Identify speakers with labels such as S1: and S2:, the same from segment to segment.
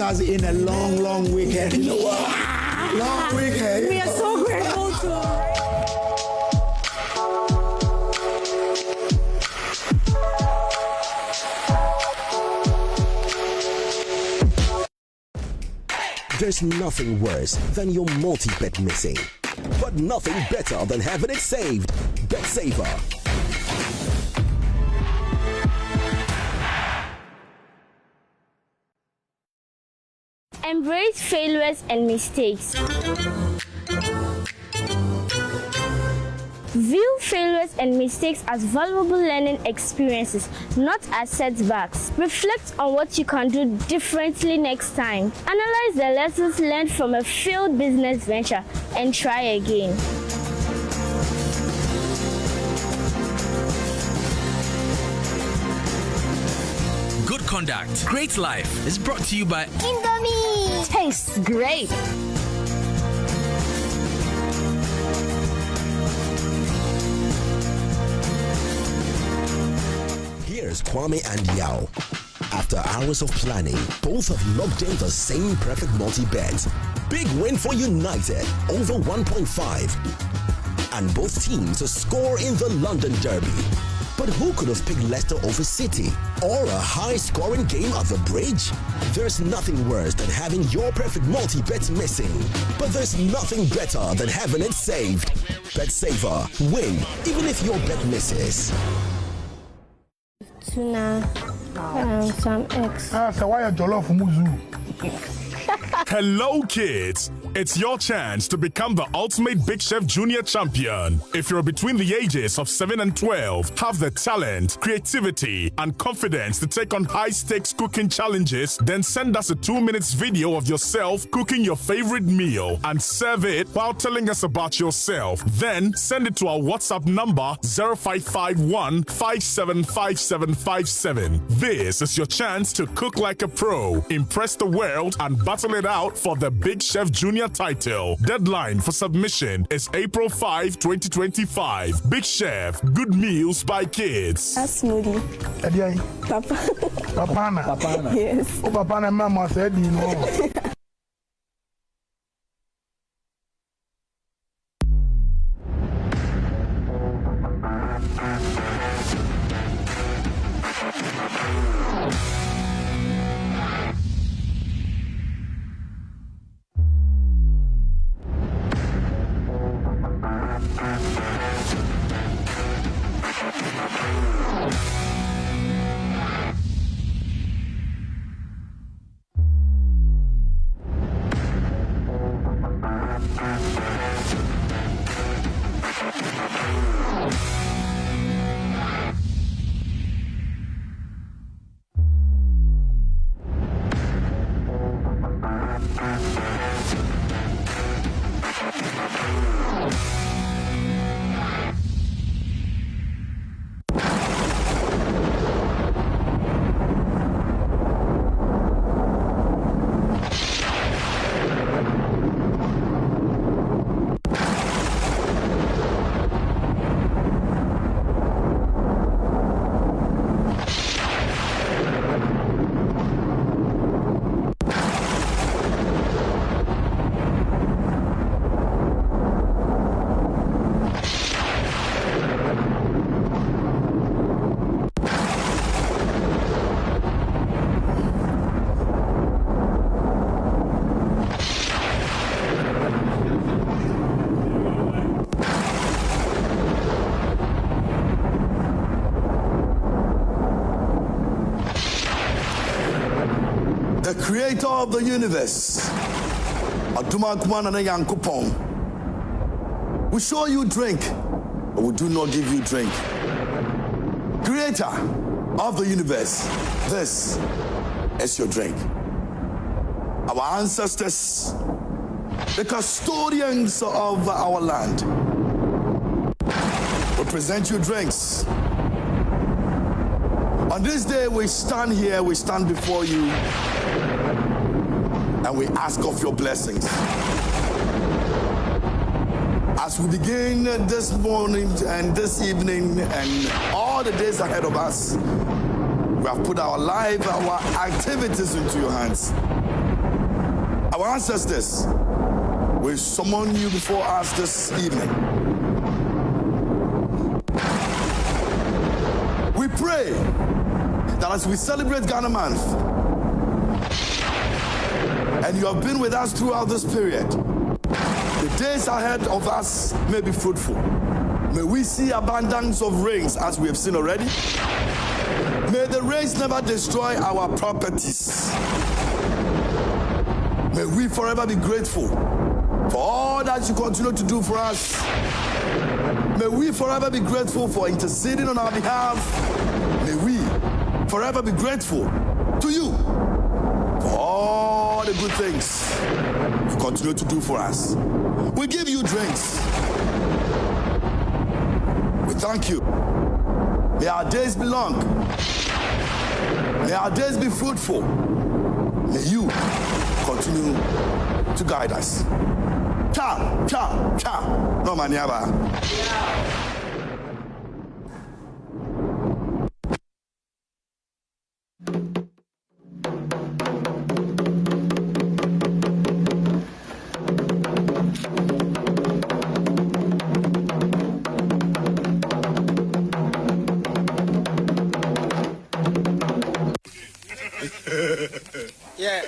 S1: Us in a long weekend. You know what? Long weekend.
S2: We are so grateful to.
S3: There's nothing worse than your multi-bet missing, but nothing better than having it saved. Bet Saver.
S4: Embrace failures and mistakes. View failures and mistakes as valuable learning experiences, not as setbacks. Reflect on what you can do differently next time. Analyze the lessons learned from a failed business venture and try again.
S5: Good Conduct, Great Life is brought to you by
S2: Indomie. Tastes great.
S3: Here's Kwame and Yao. After hours of planning, both have locked in the same perfect multi-bet. Big win for United, over 1.5. And both teams to score in the London Derby. But who could have picked Leicester over City? Or a high-scoring game at the Bridge? There's nothing worse than having your perfect multi-bet missing. But there's nothing better than having it saved. Bet Saver. Win, even if your bet misses.
S4: Tuna, some eggs.
S1: So why a jollof muzu?
S6: Hello, kids. It's your chance to become the ultimate Big Chef Junior champion. If you're between the ages of 7 and 12, have the talent, creativity, and confidence to take on high-stakes cooking challenges, then send us a 2-minute video of yourself cooking your favorite meal and serve it while telling us about yourself. Then send it to our WhatsApp number 0551 575757. This is your chance to cook like a pro, impress the world, and battle it out for the Big Chef Junior title. Deadline for submission is April 5, 2025. Big Chef, good meals by kids.
S2: That's smoothie. Papa.
S1: Papana.
S2: Yes.
S1: Oh, Papana, Mama said, you know. The creator of the universe, Aduma Kumana Yankupon, we show you drink, but we do not give you drink. Creator of the universe, this is your drink. Our ancestors, the custodians of our land, will present you drinks. On this day, we stand here, we stand before you, and we ask of your blessings. As we begin this morning and this evening and all the days ahead of us, we have put our life, our activities into your hands. Our ancestors will summon you before us this evening. We pray that as we celebrate Ghana Month, and you have been with us throughout this period, the days ahead of us may be fruitful. May we see abundance of rains as we have seen already. May the rains never destroy our properties. May we forever be grateful for all that you continue to do for us. May we forever be grateful for interceding on our behalf. May we forever be grateful to you for all the good things you continue to do for us. We give you drinks. We thank you. May our days be long. May our days be fruitful. May you continue to guide us. Cha, cha, cha. No maniaba.
S7: Yeah.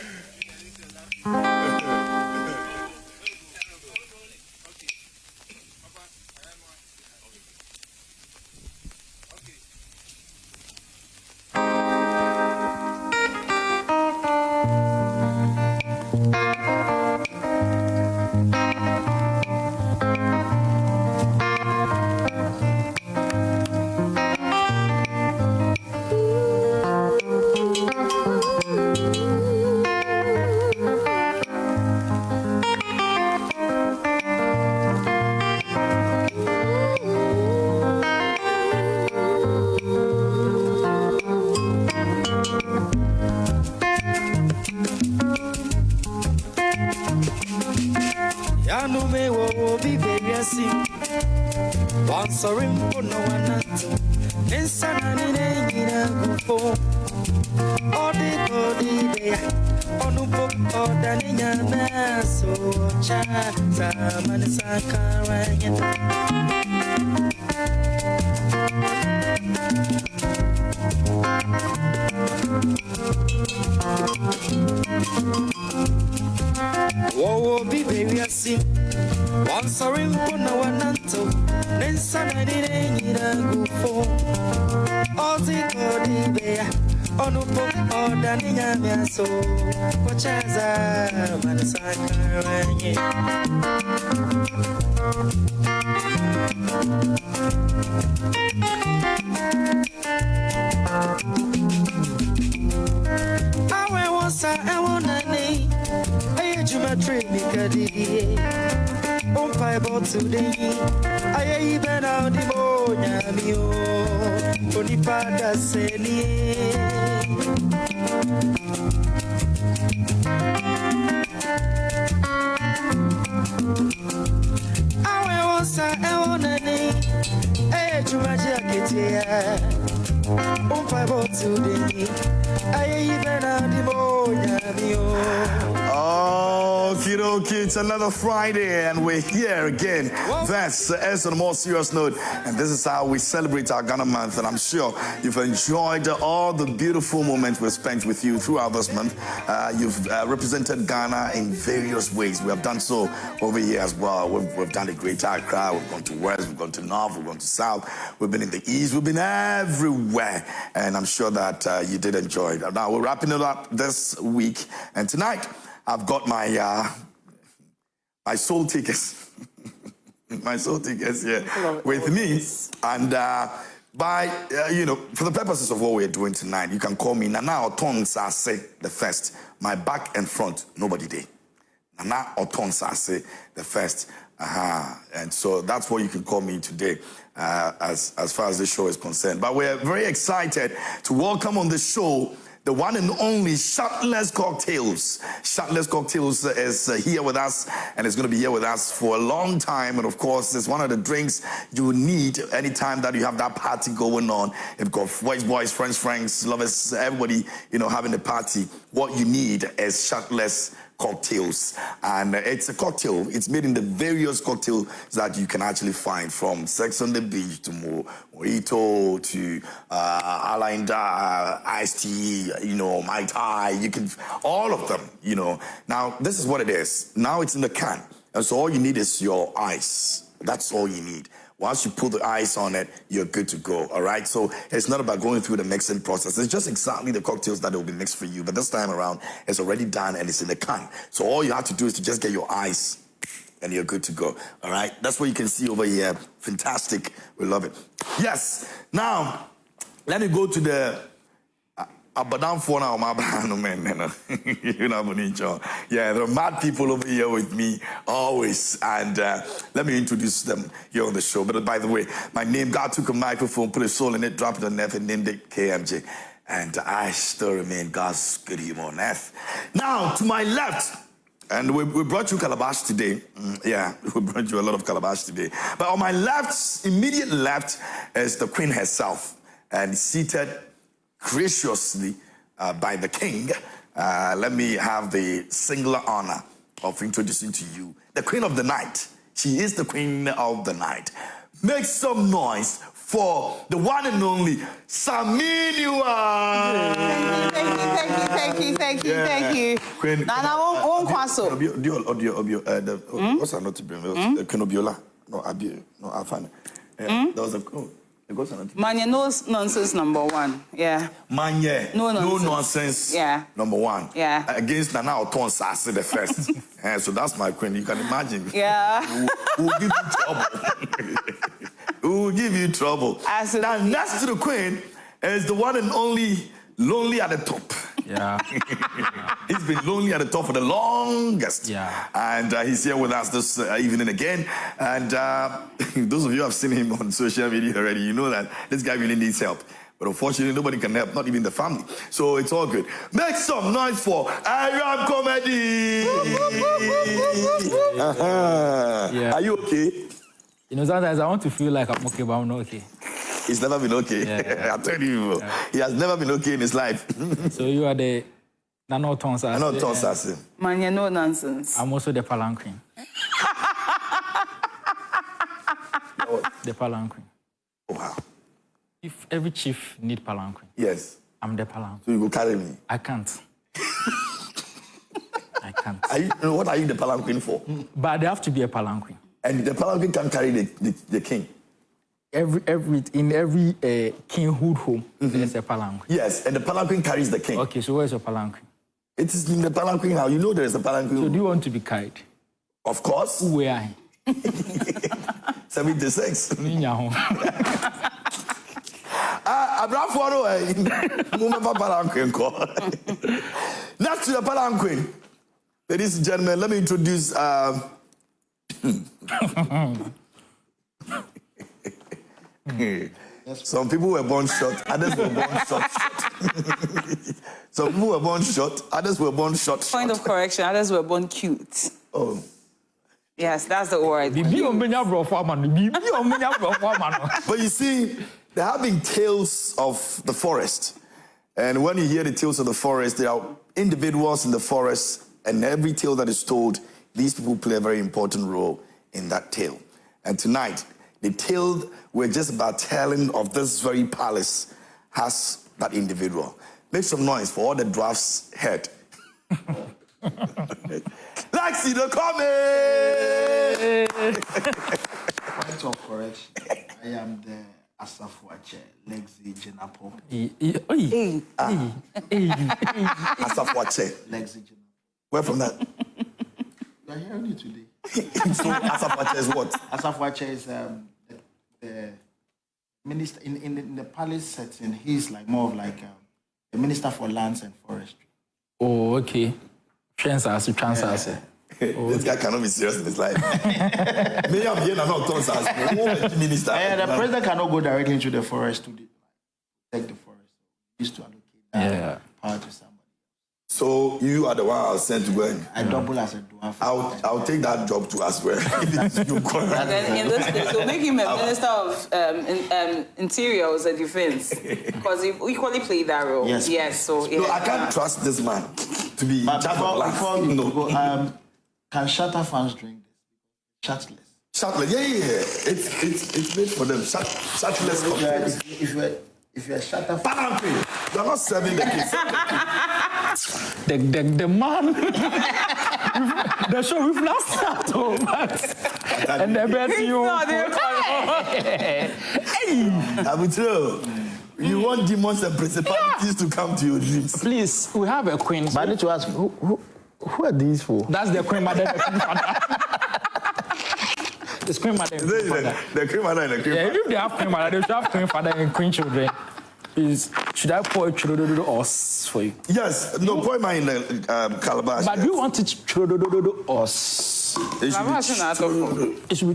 S7: Yanume wo be baby asi. Once sorry no one. Insana ni na gufo. Odi be. Onupo odani nyama so cha zamani sakara nyeta. Wo be baby asi. One sorry no one. Insana ni na gufo. Odi be. Onupo odani nyama so cha zamani sakara nyeta. Awe wonsa ewonani ayejuma trade mikadi umpa about today ayi bena di monya mio onipada seni awe wonsa ewonani ayejuma jaketia umpa about today ayi bena di monya mio.
S1: Okie dokie, it's another Friday and we're here again. That's on a more serious note, and this is how we celebrate our Ghana month, and I'm sure you've enjoyed all the beautiful moments we've spent with you throughout this month. You've represented Ghana in various ways. We have done so over here as well. We've done the Greater Accra, we've gone to West, we've gone to North, we've gone to South, we've been in the East, we've been everywhere, and I'm sure that you did enjoy it. Now we're wrapping it up this week, and tonight I've got my my soul tickets, my soul tickets here with me, and for the purposes of what we're doing tonight, you can call me Nana Oton Sase the first. My back and front, nobody did. Nana Oton Sase the first. And so that's what you can call me today, as far as this show is concerned. But we're very excited to welcome on the show the one and only Shotless Cocktails. Shotless Cocktails is here with us, and it's going to be here with us for a long time. And of course, it's one of the drinks you need anytime that you have that party going on. You've got boys, friends, lovers, everybody, having a party. What you need is Shotless Cocktails, and it's a cocktail. It's made in the various cocktails that you can actually find, from Sex on the Beach to Mojito to Aligned Iced Tea, Mai Tai. You can, all of them, Now, this is what it is. Now it's in the can, and so all you need is your ice. That's all you need. Once you put the ice on it, you're good to go, all right? So it's not about going through the mixing process. It's just exactly the cocktails that will be mixed for you. But this time around, it's already done and it's in the can. So all you have to do is to just get your ice and you're good to go, all right? That's what you can see over here. Fantastic. We love it. Yes. Now, let me go to the... Abadam for now, my man. Yeah, there are mad people over here with me always, and let me introduce them here on the show. But by the way, my name, God took a microphone, put a soul in it, dropped it on earth, and named it KMJ. And I still remain God's good humor on earth. Now, to my left, and we brought you calabash today. Yeah, we brought you a lot of calabash today. But on my left, immediate left, is the Queen herself, and seated graciously by the king. Let me have the singular honor of introducing to you the Queen of the Night. She is the Queen of the Night. Make some noise for the one and only Saminua.
S8: Thank you.
S1: Queen.
S8: Nana won't kwaso.
S1: What's not to be Kenobiola? No, I found it. There was a.
S8: Manye no nonsense #1. Yeah.
S1: Manye no nonsense.
S8: Yeah.
S1: #1.
S8: Yeah.
S1: Against Nana Oton Sase the first. So that's my queen. You can imagine.
S8: Yeah.
S1: Who will give you trouble? Who will give you trouble? Now next to the queen is the one and only Lonely at the Top.
S9: Yeah.
S1: He's been lonely at the top for the longest.
S9: Yeah.
S1: And he's here with us this evening again. And those of you who have seen him on social media already, you know that this guy really needs help. But unfortunately, nobody can help, not even the family. So it's all good. Make some noise for Aram Comedy.
S9: Yeah.
S1: Are you okay?
S9: Sometimes I want to feel like I'm okay, but I'm not okay.
S1: He's never been okay.
S9: Yeah.
S1: I tell you, he has never been okay in his life.
S9: So you are the Nano Tonsas.
S1: Nano Tonsas.
S8: Manye no nonsense.
S9: I'm also the palanquin. The palanquin.
S1: Oh, wow.
S9: If every chief need palanquin,
S1: yes,
S9: I'm the palanquin.
S1: So you go carry me?
S9: I can't. I can't.
S1: What are you the palanquin for?
S9: But there have to be a palanquin.
S1: And the palanquin can carry the king?
S9: In every kinghood home, there's a palanquin.
S1: Yes, and the palanquin carries the king.
S9: Okay, so where's your palanquin?
S1: It is in the palanquin now. You know there is a palanquin.
S9: So do you want to be carried?
S1: Of course.
S9: Who were I?
S1: 76. Next to the palanquin, ladies and gentlemen, let me introduce some people were born short, others were born short. Some people were born short, others were born short.
S8: Point of correction, others were born cute.
S1: Oh.
S8: Yes, that's the word.
S1: But you see, there have been tales of the forest. And when you hear the tales of the forest, there are individuals in the forest, and every tale that is told, these people play a very important role in that tale. And tonight, the tale we're just about telling of this very palace has that individual. Make some noise for all the dwarfs' head. Like see the comment.
S10: Point of correction. I am the Asafuache, Lexi Jenapo.
S1: Asafuache.
S10: Lexi Jenapo.
S1: Where from that?
S10: You are hearing it today.
S1: So Asafuache is what?
S10: Asafuache is the minister in the palace setting. He's like more of like the minister for lands and forestry.
S9: Oh, okay.
S1: This guy cannot be serious in his life. Maybe I'm here not minister.
S10: The president cannot go directly into the forest to protect the forest. He used to allocate that power to somebody.
S1: So you are the one I'll send to go and...
S10: I double as a dwarf.
S1: I'll take that job to as well.
S8: And then in this case, we'll make him a minister of interiors and defense. Because he equally played that role.
S10: Yes.
S8: So
S1: no, I can't trust this man to be
S10: before we go, can Shatter fans drink this? Shatless.
S1: Shatless, yeah. It's made for them. Shatless cocktails.
S10: If you're a Shatter fan,
S1: Palanque, you're not serving the kids.
S9: The man, the show we've not started, and the best you.
S1: Hey, I will tell you want demons and principalities to come to your dreams.
S9: Please, we have a queen.
S10: But I need to ask, who are these for?
S9: That's the queen mother. The queen mother.
S1: The queen mother and the queen father.
S9: If they have queen mother, they should have queen father and queen children. Please, should I pour us for you?
S1: Yes, no, pour mine in the calabash.
S9: But you want it us?
S1: It
S9: should be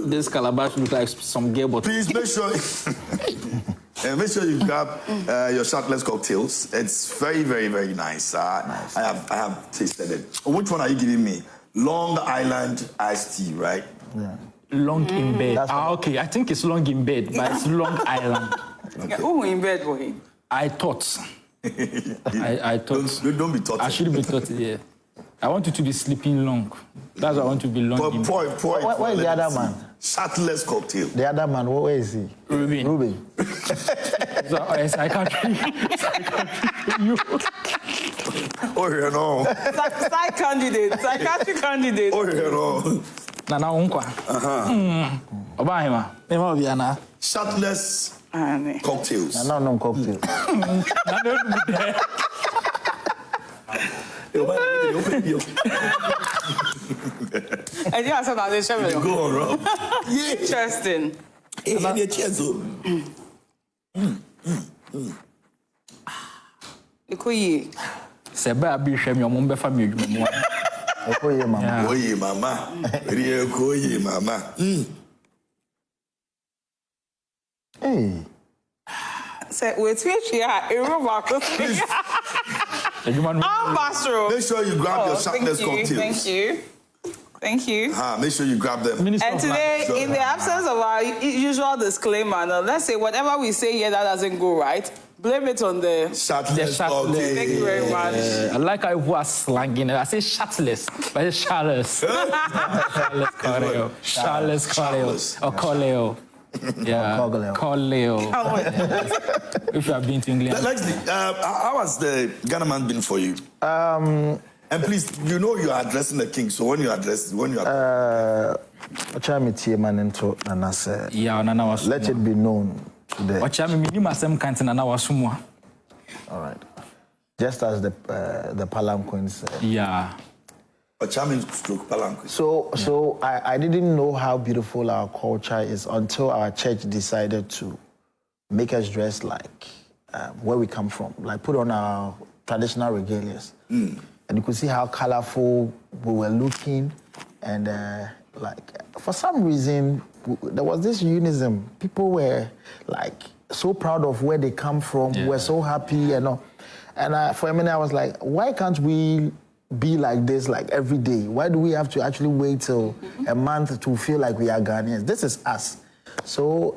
S9: This calabash looks like some gay bottle.
S1: Please make sure. Make sure you grab your Shatless cocktails. It's very, very, very nice. I have tasted it. Which one are you giving me? Long Island iced tea, right?
S9: Yeah. Long in bed. Okay. I think it's long in bed, but it's Long Island.
S8: Okay. Who in bed for him?
S9: I thought. I thought.
S1: Don't be thought.
S9: I should be thought. Yeah. I want you to be sleeping long. That's why I want to be long.
S10: Where is the other man?
S1: Shatless cocktail.
S10: The other man, where is he?
S9: Ruben. I can't you.
S1: Oh, you know.
S8: Psychiatric candidate.
S1: Oh, you know.
S9: Nana unkwa. Obahima. Ema obiana.
S1: Shatless cocktails.
S10: No cocktail.
S8: And you have some other show.
S1: Go on, Rob.
S8: Interesting. Ikoyi.
S9: Seba abi hwem yo mo befa me adwuma mo.
S10: Okoye mama.
S1: Oye mama. Rie koye mama.
S10: Hey.
S8: Say wait here.
S1: Make sure you grab your Shatless cocktails.
S8: Thank you.
S1: Make sure you grab them.
S8: And today, in the absence of our usual disclaimer, now, let's say whatever we say here that doesn't go right, blame it on the
S1: Shatless cocktails.
S8: Thank you very much.
S9: I like how you are slanging it. I say shatless, but it's shallows. Shatless Corleo. Or Corleo. Yeah, Corleo. If you have been to England.
S1: Lexley, how has the Ghana man been for you? And please, you know you are addressing the king, so when you address, let
S10: it be known today. All right. Just as the Palanquin said.
S9: Yeah.
S10: So I didn't know how beautiful our culture is until our church decided to make us dress like where we come from, like put on our traditional regalias. And you could see how colorful we were looking. And like, for some reason, there was this unison. People were like so proud of where they come from. Yeah. We were so happy, you know. And for a minute, I was like, why can't we be like this like every day? Why do we have to actually wait till a month to feel like we are Ghanaians? This is us. So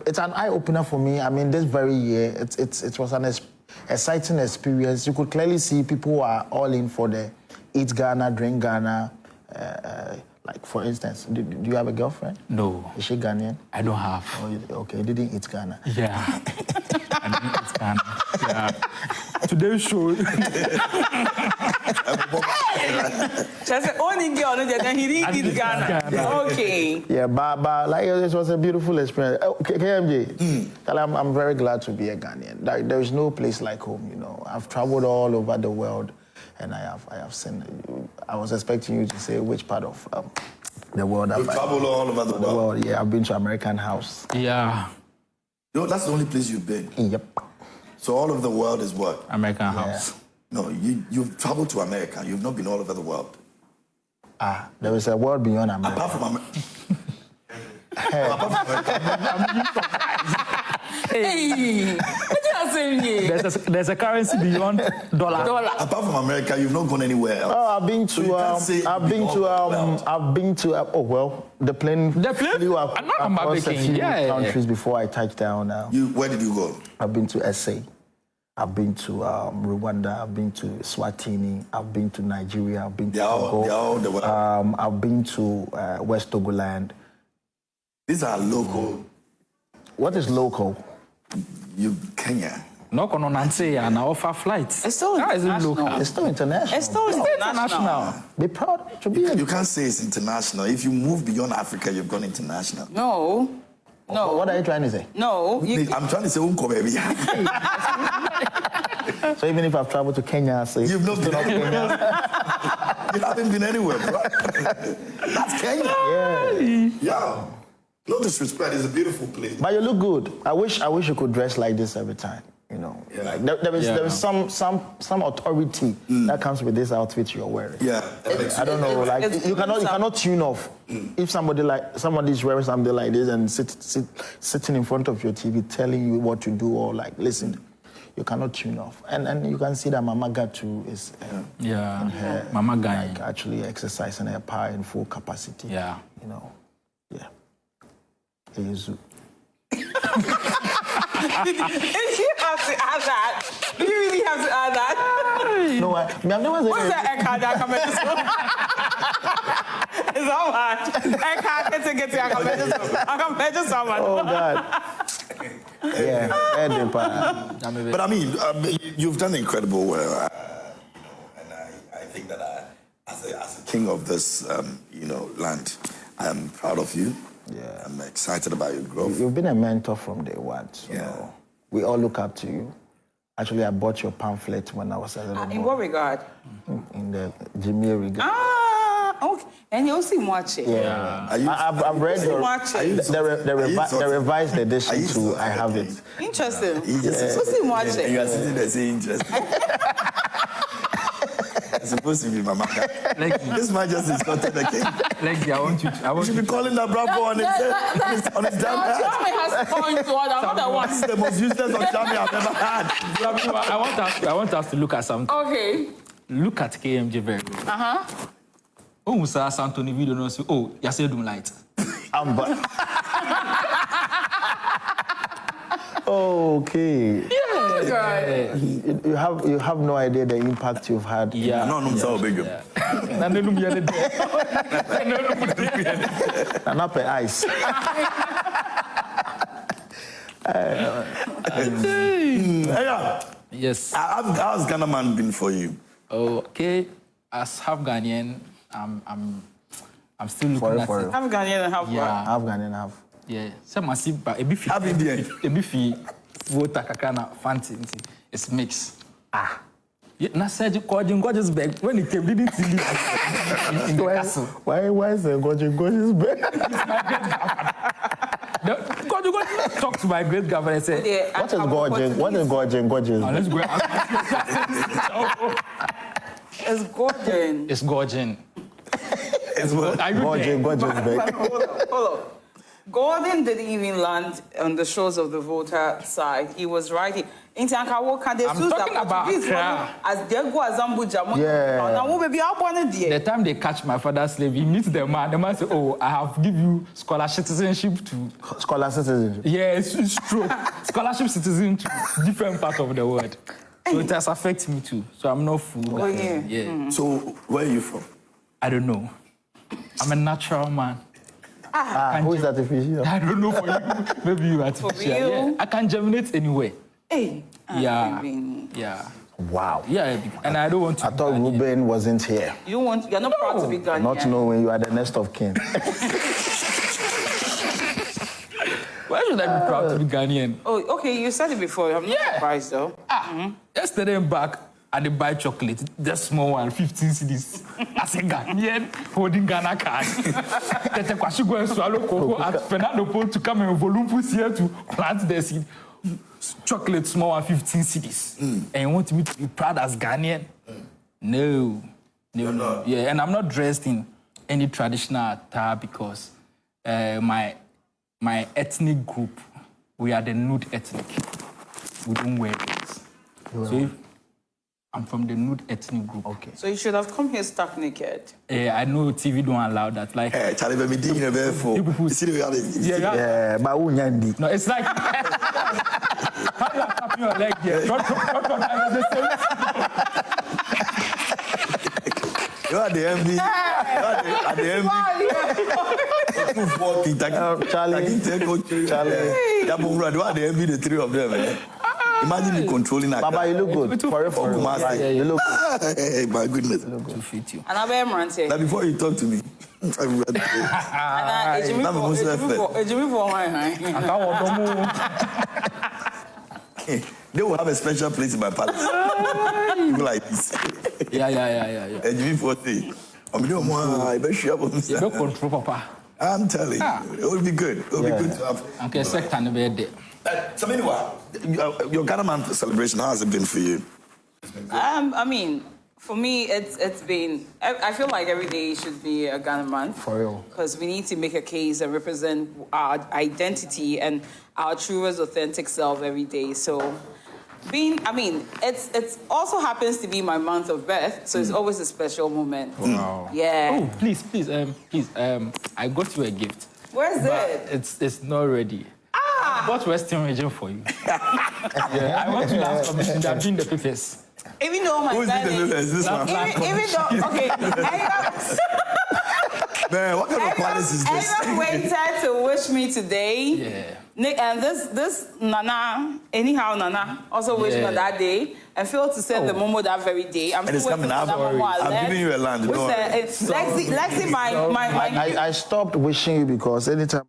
S10: it's an eye-opener for me. I mean, this very year, it was an exciting experience. You could clearly see people who are all in for the Eat Ghana, Drink Ghana. Like, for instance, do you have a girlfriend?
S9: No.
S10: Is she Ghanaian?
S9: I don't have.
S10: Oh, okay, you didn't eat Ghana.
S9: Yeah. I didn't eat Ghana. Yeah. Today's show.
S8: Just only girl, then he didn't eat Ghana. Okay.
S10: Yeah, but like it was a beautiful experience. Okay, KMJ, I'm very glad to be a Ghanaian. Like, there is no place like home, you know. I've traveled all over the world, and I have seen. I was expecting you to say which part of the world.
S1: You've traveled all over the world.
S10: Yeah, I've been to American House.
S9: Yeah.
S1: You know, that's the only place you've been.
S10: Yep.
S1: So all over the world is what?
S9: American House.
S1: No, you've traveled to America. You've not been all over the world.
S10: There is a world beyond America.
S1: Apart from America.
S8: Hey, what you saying here?
S9: There's a currency beyond dollar.
S1: Apart from America, you've not gone anywhere else.
S10: Oh, I've been to, oh well, the plane flew across a few countries before I touched down now.
S1: Where did you go?
S10: I've been to SA. I've been to Rwanda. I've been to Swatini. I've been to Nigeria. I've been to Togo. I've been to West Togoland.
S1: These are local.
S10: What is local?
S1: Kenya.
S9: No, and offer flights.
S8: It's still international.
S10: It's still international.
S8: It's still international.
S10: Be proud to be.
S1: You can't say it's international. If you move beyond Africa, you've gone international.
S8: No. No.
S10: What are you trying to say?
S8: No.
S1: I'm trying to say, Unko, baby.
S10: So even if I've traveled to Kenya, I say,
S1: you've not been to Kenya. You haven't been anywhere, bro. That's Kenya. Yeah. No disrespect, it's a beautiful place.
S10: But you look good. I wish you could dress like this every time. You know, like there is some authority that comes with this outfit you're wearing.
S1: Yeah,
S10: I don't know. Like you cannot tune off. If somebody's wearing something like this and sitting in front of your TV telling you what to do or like listen, you cannot tune off. And you can see that Mama Gatu is
S9: Mama Guy
S10: like actually exercising her power in full capacity.
S9: Yeah,
S10: you know, Yezu.
S8: Did you have to add that? Do you really have to add that?
S10: No, I've never said.
S8: What's that Eka that come into It's all right. Eka get I come to someone.
S10: Oh God. Yeah.
S1: But I mean, you've done incredible work, and I think that as a king of this, land, I am proud of you.
S10: Yeah,
S1: I'm excited about your growth.
S10: You've been a mentor from day one. So we all look up to you. Actually, I bought your pamphlet when I was a little
S8: In what regard?
S10: In the Jimmy regard.
S8: Okay. And you also watch it.
S10: Yeah. I've read the revised edition too. I have it.
S8: Interesting. You watch it.
S1: You are sitting there saying interesting. It's supposed to be Mama. This man just insulted the king.
S9: I want you
S1: should be calling that bravo on his damn head.
S8: Chami has points to another one.
S1: This is the most useless of Chami I've ever had.
S9: I want us to look at something.
S8: Okay.
S9: Look at KMJ very good. Oh, Musa Santoni video no say, oh, you said don't light.
S10: I'm back. Okay.
S8: Yeah.
S10: You have no idea the impact you've had.
S1: Yeah. No, so big.
S10: And up ice.
S9: Yes.
S1: How's Ghana man been for you?
S9: Okay, as half Ghanaian, I'm still looking at it.
S8: Half Ghanaian and half
S10: half Ghanaian, half.
S9: Yeah. Some must see, but a beefy.
S1: Half Indian.
S9: A beefy. Water kakana fancy. It's mixed. Yeah, na said gorgeous bag when it came didn't see in the castle.
S10: Why is the gorgeous bag?
S9: Gorgeous talk to my great governor and say,
S10: what is gorgeous? What is gorgeous?
S9: Let's go.
S8: It's gorgeous.
S9: It's gorgeous.
S1: It's
S10: gorgeous bag.
S8: Hold up. Gordon didn't even land on the shores of the Volta side. He was writing. I'm talking
S9: about
S8: as Zambuja.
S9: Yeah. The time they catch my father's slave, he meets the man says, oh, I have give you scholarship citizenship to...
S10: Scholar citizenship?
S9: Yeah, it's true. Scholarship citizen to different part of the world. So it has affected me too. So I'm not fool.
S8: Oh, yeah.
S9: Yeah.
S1: So where are you from?
S9: I don't know. I'm a natural man.
S10: Who is artificial?
S9: I don't know for you. Maybe you artificial.
S8: For you?
S9: Yeah. I can germinate anywhere.
S8: Hey.
S9: Yeah.
S10: Wow.
S9: Yeah, and I don't want to.
S10: I thought Ruben wasn't here.
S8: You're not proud to be Ghanaian.
S10: Not knowing you are the next of kin.
S9: Why should I be proud to be Ghanaian?
S8: Oh, okay, you said it before. I'm not surprised though.
S9: Yesterday back, I did buy chocolate, just small one, 15 cedis. As a Ghanaian holding Ghana card. That I should go and swallow cocoa at Fernando Pole to come and Volumpus here to plant the seed. Chocolate small one, 15 cedis. And you want me to be proud as Ghanaian? No. Yeah, and I'm not dressed in any traditional attire because my ethnic group we are the nude ethnic. We don't wear it. So if I'm from the nude ethnic group.
S10: Okay.
S8: So you should have come here stuck naked.
S9: I know TV don't allow that. Like,
S1: Charlie, let me dig in a bed for. You see the reality.
S10: Yeah, but
S9: no, it's like how you are tapping your leg here.
S1: You are the MD. You are the MD. Charlie. You are the MD, the three of them. Imagine me controlling that.
S10: Baba, you look good. For you look good.
S1: Hey, my goodness.
S9: To fit you.
S8: And I'm here.
S1: Now, before you talk to me, they will have a special place in my palace. People like this.
S9: Yeah.
S1: Jimmy Forte.
S9: Control, Papa.
S1: I'm telling you, it will be good. It will be good to have.
S9: Okay, second birthday.
S1: So anyway, your Ghana month celebration, how has it been for you?
S8: I mean, for me, it's been. I feel like every day should be a Ghana month.
S10: For real.
S8: Because we need to make a case and represent our identity and our truest, authentic self every day. So, it's also happens to be my month of birth, so it's always a special moment.
S9: Wow.
S8: Yeah.
S9: Oh, please, I got you a gift.
S8: Where's it?
S9: It's not ready. I bought Western region for you. I want to ask permission. They are doing the papers.
S8: Even though my dad is
S1: this one.
S8: Even though, okay.
S1: Man, what kind of quality is this?
S8: Everyone waited to wish me today.
S9: Yeah.
S8: Nick, and this Nana, Nana, also wish me on that day. And failed to send the Momo that very day. I'm
S1: and it's coming up. I'm giving you a land.
S8: Lexi, my
S10: I stopped wishing you because anytime.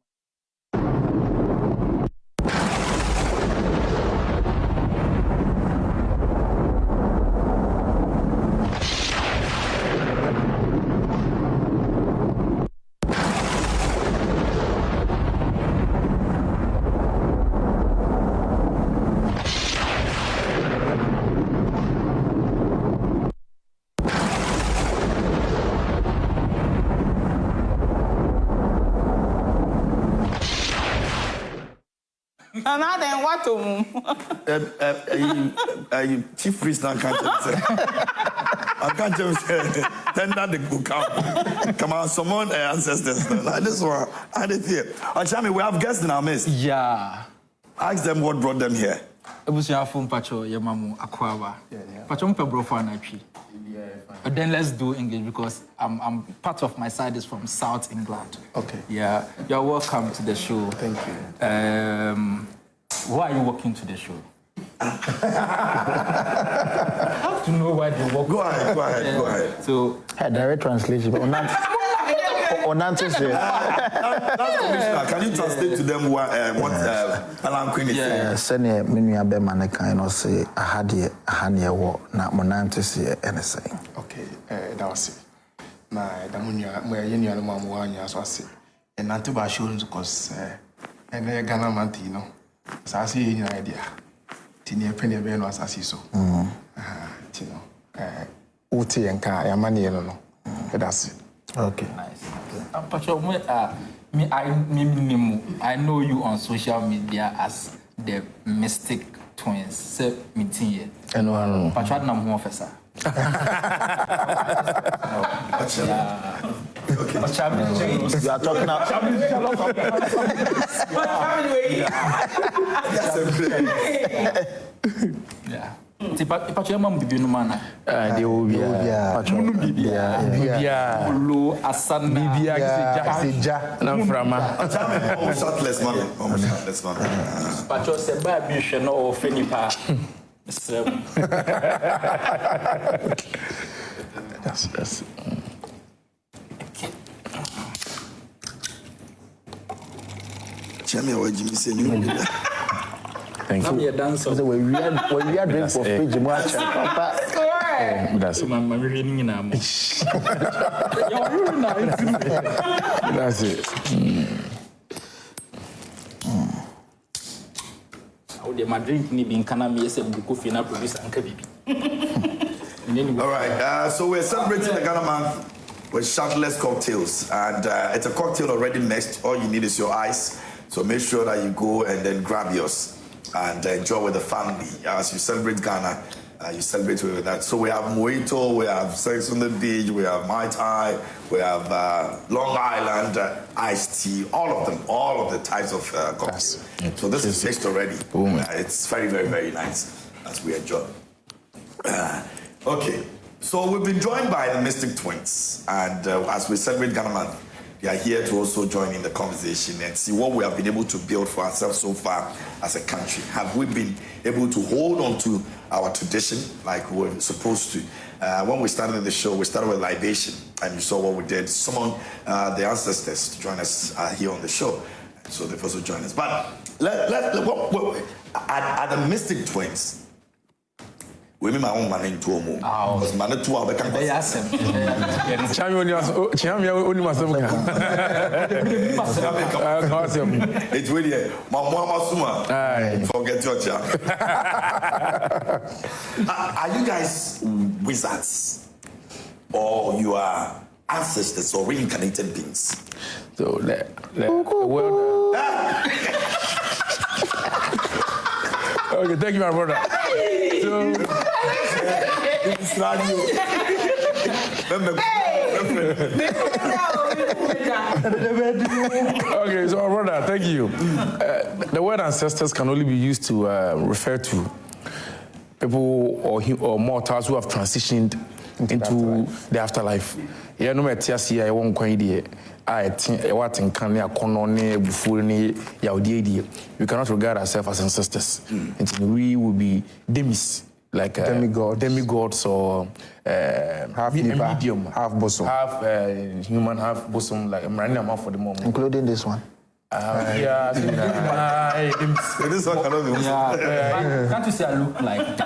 S8: And now then, what to
S1: chief priest now can't tell you. I can't tell you. Tender the book out. Come on, someone ancestors. Like this one, I did here. Chami, we have guests in our midst.
S9: Yeah.
S1: Ask them what brought them here.
S9: It was your phone, Pacho, your mamu, Aquaba. Pacho, I'm bro for an IP. But then let's do English because I'm part of my side is from South England.
S10: Okay.
S9: Yeah. You're welcome to the show.
S10: Thank you.
S9: Why are you walking to the show? I have to know why you walk.
S1: Go ahead.
S9: So,
S10: direct translation. That's
S1: Commissioner. Can you translate to them what Alan Queen is saying?
S10: Send a menu a man kind of say I had a war, not Monante say anything.
S11: Okay, that was it. My Damunia, my Yenian Mamma, as was it. And not to buy assurance because and a Ghana Mantino. So I see any idea. Tinia Penny Ben was as so. Tino. Uti and Ka, Yamani, no. That's it.
S10: Okay.
S9: Nice. Pacho, I know you on social media as the Mystic Twins. Say meeting here.
S10: And one.
S9: Pacho, I'm more officer.
S10: You are talking about.
S9: Yeah. Pacho, mom bibi no man.
S10: They will be. Pacho.
S11: Bibia.
S9: Ulu asan
S11: Bibia Gija. No frama.
S1: Shirtless man.
S9: Pacho se ba bi hwe no o fenipa.
S11: That's
S1: Chami, what Jimmy say?
S11: Thank you.
S9: Dancer.
S10: When we are doing for free,
S11: That's it. That's it.
S9: My drink ni bin kana me say buku fi na produce anka bibi.
S1: All right, so we're celebrating the Ghana month with shirtless cocktails, and it's a cocktail already mixed. All you need is your ice. So make sure that you go and then grab yours and enjoy with the family. As you celebrate Ghana, you celebrate with that. So we have Mojito, we have Sex on the Beach, we have Mai Tai, we have Long Island iced tea, all of the types of coffees. So this is mixed already. It's very, very, very nice as we enjoy. Okay, so we've been joined by the Mystic Twins, and as we celebrate Ghana Month, they are here to also join in the conversation and see what we have been able to build for ourselves so far as a country. Have we been able to hold on to our tradition like we were supposed to? When we started the show, we started with libation, and you saw what we did. Summon the ancestors to join us here on the show. So they've also joined us. But are the Mystic Twins, we mean my own man into a move. Because man two are becoming.
S9: Yes,
S1: it's really Mama Suma. Forget your child. Are you guys wizards? Or you are ancestors or reincarnated beings?
S9: So okay, thank you, my brother. Okay, so my brother, thank you. The word ancestors can only be used to refer to people or mortals who have transitioned into the afterlife. Yeah, no matter I won't go in we cannot regard ourselves as ancestors. We will be demis, like demigods or
S10: half medium, half bosom,
S9: half human, half bosom, like I'm for the moment,
S10: including this one.
S9: Yeah,
S1: this one cannot be.
S9: Can't you say I look like?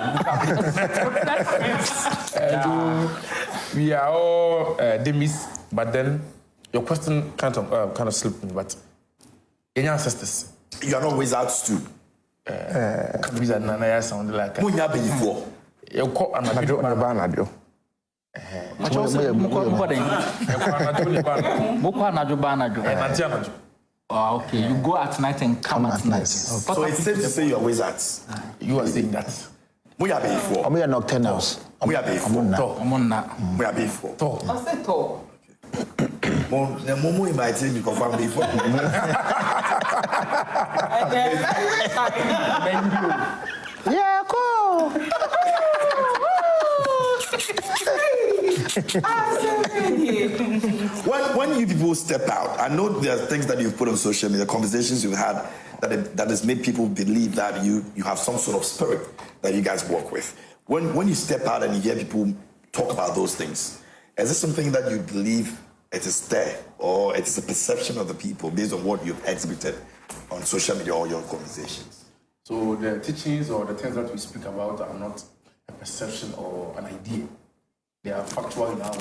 S9: We are all demis, but then your question kind of slipped me. But any ancestors?
S1: You are not wizards too.
S9: Wizard Nana sound like.
S1: Munya before.
S9: You call Anadio. Okay, you go at night and come at night.
S1: So it's safe to say you are wizards.
S9: You are saying that.
S1: Munya before.
S10: We are nocturnals.
S1: Munya before.
S9: I'm on that.
S1: Munya before.
S8: I said tall.
S1: The Momo invited me to confirm before.
S10: Yeah, cool.
S1: When you people step out, I know there are things that you've put on social media, conversations you've had that has made people believe that you have some sort of spirit that you guys work with. When you step out and you hear people talk about those things, is this something that you believe it is there, or it is a perception of the people based on what you've exhibited on social media or your conversations?
S9: So the teachings or the things that we speak about are not a perception or an idea. They are factual now.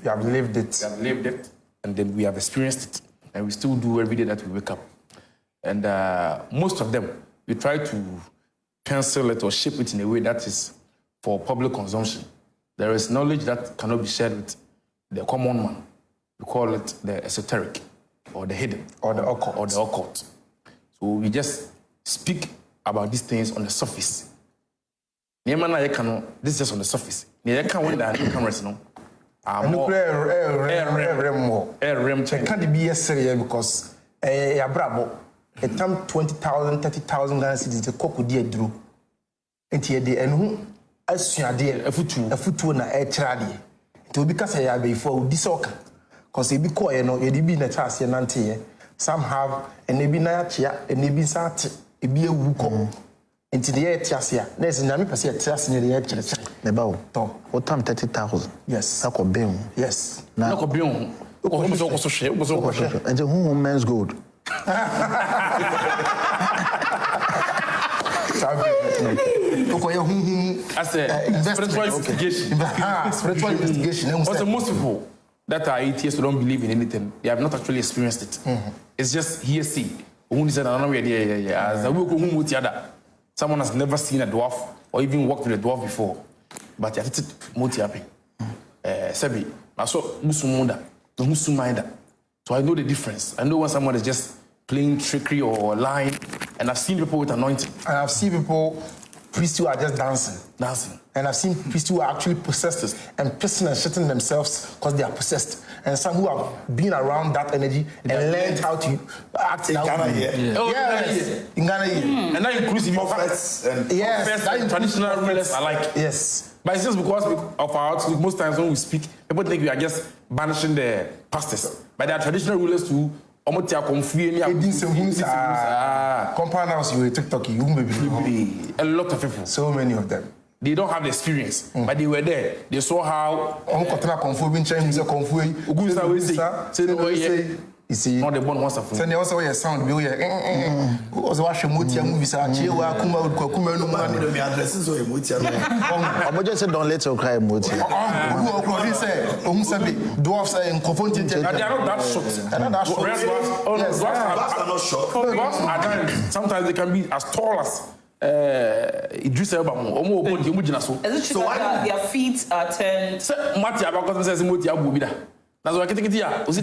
S10: We have lived it.
S9: We have lived it, and then we have experienced it, and we still do every day that we wake up. And most of them, we try to pencil it or shape it in a way that is for public consumption. There is knowledge that cannot be shared with the common man. We call it the esoteric, or the hidden,
S10: or the occult.
S9: So we just speak about these things on the surface. This is just on the surface. Cameras, no.
S10: Can't be serious because a bravo. A time 20,000, 30,000 Ghana cedis the cock would drew. And here the and who as you are dear a foot na a tradi. It will be because I have before this oka. Because it be quiet, no, it be in a task and auntie. Some have and maybe Natia and maybe Sat, it be a wuko. Into the air Tiasia. There's an army per trust in the air church. The bow. What time 30,000? Yes. Sako Bion. Yes.
S9: Now, Bion.
S10: And the woman's good.
S9: As a spiritual investigation.
S10: Spiritual investigation.
S9: Also, most people that are atheists who don't believe in anything, they have not actually experienced it. It's just hearsay. Someone has never seen a dwarf or even walked with a dwarf before, but you have to moti happen. So I know the difference. I know when someone is just
S11: playing trickery or lying, and I've seen people with anointing.
S12: And I've seen people, priests who are just dancing. And I've seen priests who are actually possessed and pissing and shitting themselves because they are possessed. And some who have been around that energy and learned how to act in Ghana here. In Ghana here.
S11: And that includes prophets and traditional rulers alike.
S12: Yes.
S11: But it's just because of our attitude. Most times when we speak, people think we are just banishing the pastors. But there are traditional rulers too. Compound
S12: house, you were TikTok, you won't be
S11: a lot of people.
S12: So many of them.
S11: They don't have the experience, but they were there. They saw how.
S12: You see,
S11: not the one wants to phone.
S12: Send also your sound. We was watching movies. I'm just don't let you cry. Dwarfs are in confronting.
S11: They are not that short. Dwarfs are not short. Sometimes they can be as tall as. Idris Elba.
S8: Is it true that their feet are turned?
S11: That's why I can't get here.
S8: Is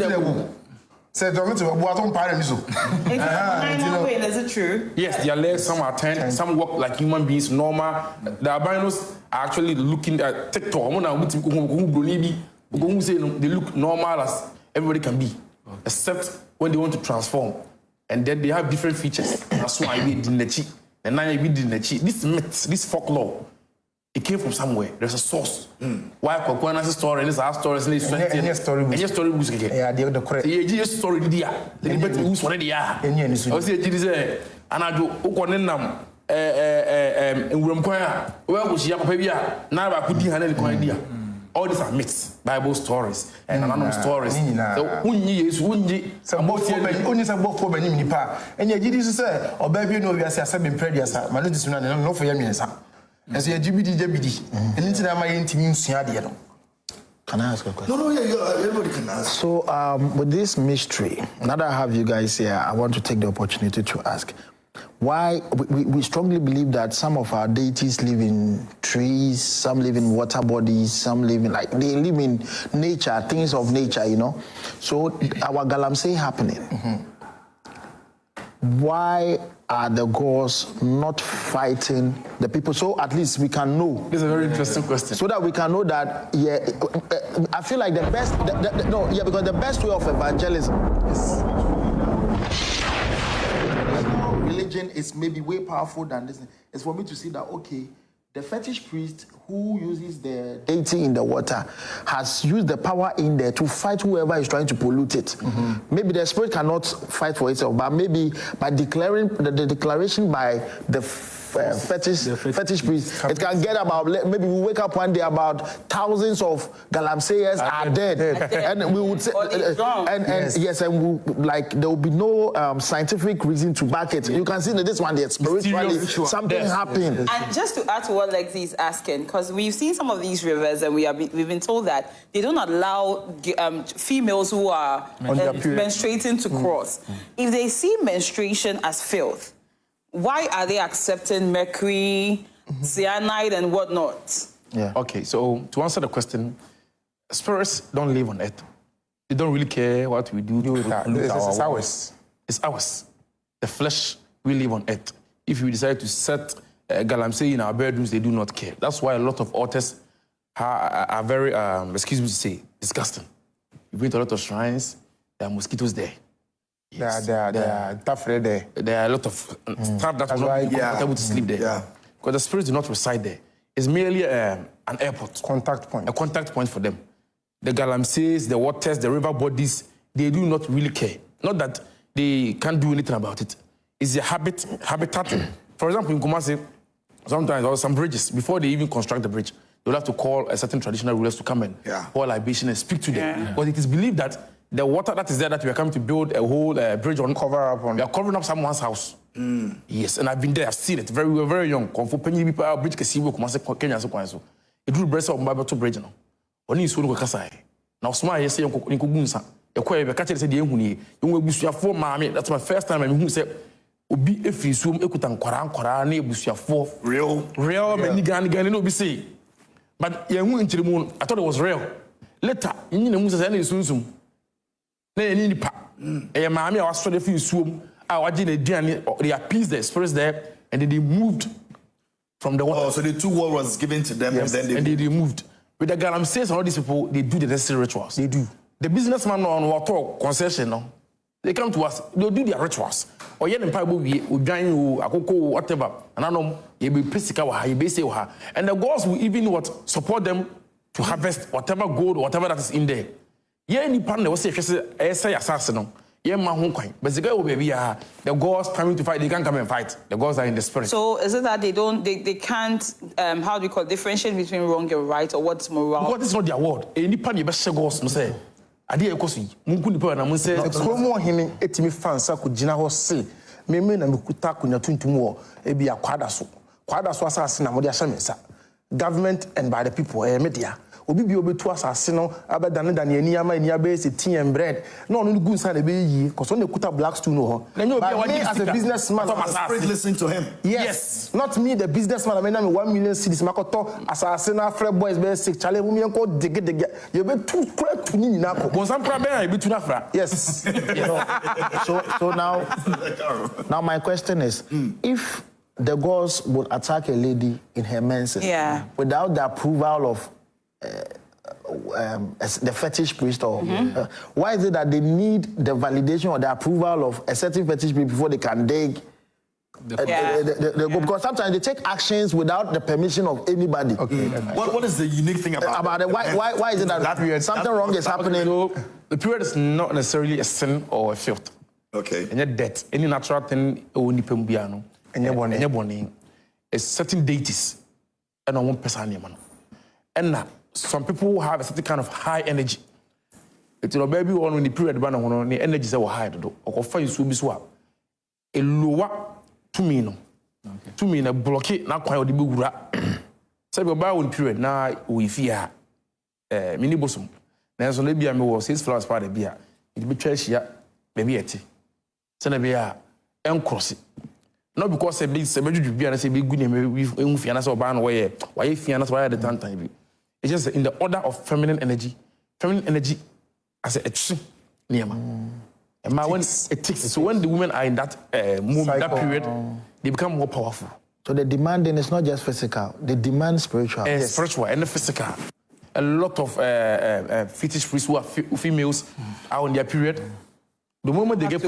S8: it true?
S11: Yes, their legs, some are turned, some walk like human beings, normal. The albinos are actually looking at TikTok. They look normal as everybody can be, except when they want to transform. And then they have different features. That's why we did this myth, this folklore. It came from somewhere. There's a source. Why Kokwana's story, this is our story, and this story.
S12: Yeah, the correct.
S11: The story, the who's one of the I was saying, and I do Okonenam, where was Yapapia, now I put in an idea. All these are myths, Bible stories, and anonymous stories. So,
S12: only some both for many pa. And yet, you say, or baby, no, we are saying, previous, my little son, and no for your minister. As a GBD, and into my intimate Siadia.
S10: Can I ask a question?
S1: No, everybody can ask.
S10: So, with this mystery, now that I have you guys here, I want to take the opportunity to ask. Why we strongly believe that some of our deities live in trees, some live in water bodies, some live in they live in nature, things of nature, you know. So our Galamsey happening. Why are the gods not fighting the people? So at least we can know.
S11: This is a very interesting question.
S10: So that we can know that, I feel like the best, because the best way of evangelism is religion is maybe way powerful than this. It's for me to see that, okay, the fetish priest who uses the deity in the water has used the power in there to fight whoever is trying to pollute it. Maybe the spirit cannot fight for itself, but maybe by declaring the declaration by the fetish priest, it can get about, maybe we wake up one day about thousands of Galamseyers are dead. And we would say, and there will be no scientific reason to back it. You can see that this one, the spiritually, something happened.
S8: And just to add to what Lexi is asking, because we've seen some of these rivers and we've been told that they don't allow females who are menstruating to cross. If they see menstruation as filth, why are they accepting mercury, cyanide, and whatnot?
S11: Okay, so to answer the question, spirits don't live on earth. They don't really care what we do.
S12: It's ours.
S11: It's ours. The flesh, we live on earth. If we decide to set Galamsey in our bedrooms, they do not care. That's why a lot of altars are very, excuse me to say, disgusting. You go to a lot of shrines, there are mosquitoes there.
S12: Yes. There are tough there.
S11: There are a lot of stuff that will not be comfortable to sleep there. Because the spirits do not reside there. It's merely an airport.
S12: Contact point.
S11: A contact point for them. The Galamseys, the waters, the river bodies, they do not really care. Not that they can't do anything about it. It's a habitat. For example, in Kumasi, sometimes, or some bridges, before they even construct the bridge, they'll have to call a certain traditional rulers to come and pour libation and speak to them. Because it is believed that the water that is there that we are coming to build a whole bridge on, we are covering up someone's house. Yes, and I've been there, I've seen it. We were very young. Bridge Kenya, so it drew breast of Bible to bridge. Only is one Kasai. Now, smile, yes, you Bunsa. You quite a catcher said, you will be for mammy. That's my first time. And who said, Obi, if you swim, Ekutan Koran, Busia for real, Manigan, no be say. But you went to the moon. I thought it was real. Later, you know, Musa and Susum. A mammy, I was trying to swim.
S9: They appeased the spirits there, and then they moved from the water.
S1: Oh, so the 2 words was given to them,
S9: yes.
S1: and then
S9: they moved. With the galamseys and all these people, they do the necessary rituals.
S10: They do.
S9: The businessman on water concession, no, they come to us, they'll do their rituals. Or yen and Bible, we join you, Akoko, whatever, and I know you be Pisika, you be say, and the gods will even support them to harvest whatever gold, whatever that is in there. Any partner was say assassin. Yeah, my home coin. But the guy will be the gods coming to fight. They can't come and fight. The gods are in the spirit.
S8: So is it that they can't how do you call it, differentiate between wrong and right, or what's moral?
S9: Because it's not their word. Any partner you best gods no say. Adi ekosi. Mungu ni pa na mun say.
S10: Kromo himi etimi fansa ko gina ho se. Meme na mekuta kunya tuntum wo e bia kwada so. Kwada so asase na mo de ahyemesa. Government and by the people media. Obi bi obetu asase no abedane dane ani ama ani abe se tea and bread no no good sign e be yi cause on ekuta black stool no ho but me as a businessman
S1: listening to him
S10: yes not me the businessman I mean 1 million cedis makoto asase na free boys be 6 chale mu me enko dege you be too kura tu ni na ko
S9: bon sam pra be na be tu na fra
S10: yes so now my question is if the gods would attack a lady in her menses without the approval of the fetish priest or why is it that they need the validation or the approval of a certain fetish priest before they can dig because sometimes they take actions without the permission of anybody.
S1: What is the unique thing about
S10: it? Why is it that period, something wrong is happening?
S9: So the period is not necessarily a sin or a filth.
S1: Okay.
S9: And yet death, any natural thing only pembiano and your body is certain deities and on one person and now some people have a certain kind of high energy. It's a baby one when the period ban on the energy say high do or find so be so a lower to me no to me na blockade na kwa odi begura say be buy one period na we fear mini bosom na so na bia me was 6 flowers part bia it be church ya baby eti say na bia en cross not because say be bia na say be good we fear na say oba na why fear na say why the time be. It's just in the order of feminine energy as a niyama. And when it takes, so when the women are in that moment, that period, they become more powerful.
S10: So the demanding is not just physical; they demand spiritual.
S9: Spiritual and physical. A lot of fetish priests who are females are on their period. The moment they get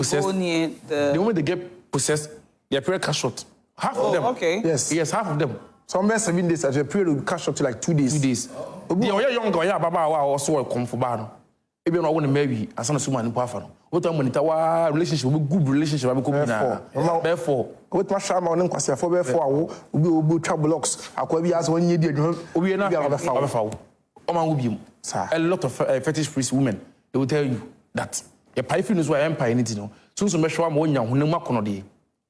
S9: possessed, their period cuts short. Half of them.
S8: Okay.
S9: Yes, half of them.
S10: Some 7 days, as a period will cut short to like 2 days.
S9: 2 days. The young guy, Baba, also come for Bano. Even I want to marry, as soon as someone in Pafano. What I'm going to relationship, good relationship, I'm going to therefore,
S10: what my shaman on Quasia for therefore, we will trouble locks. I could be as 1 year, we are not a foul.
S9: A lot of fetish priest women, they will tell you that a python is why empire in it, you know. Soon to make sure I'm one young who never can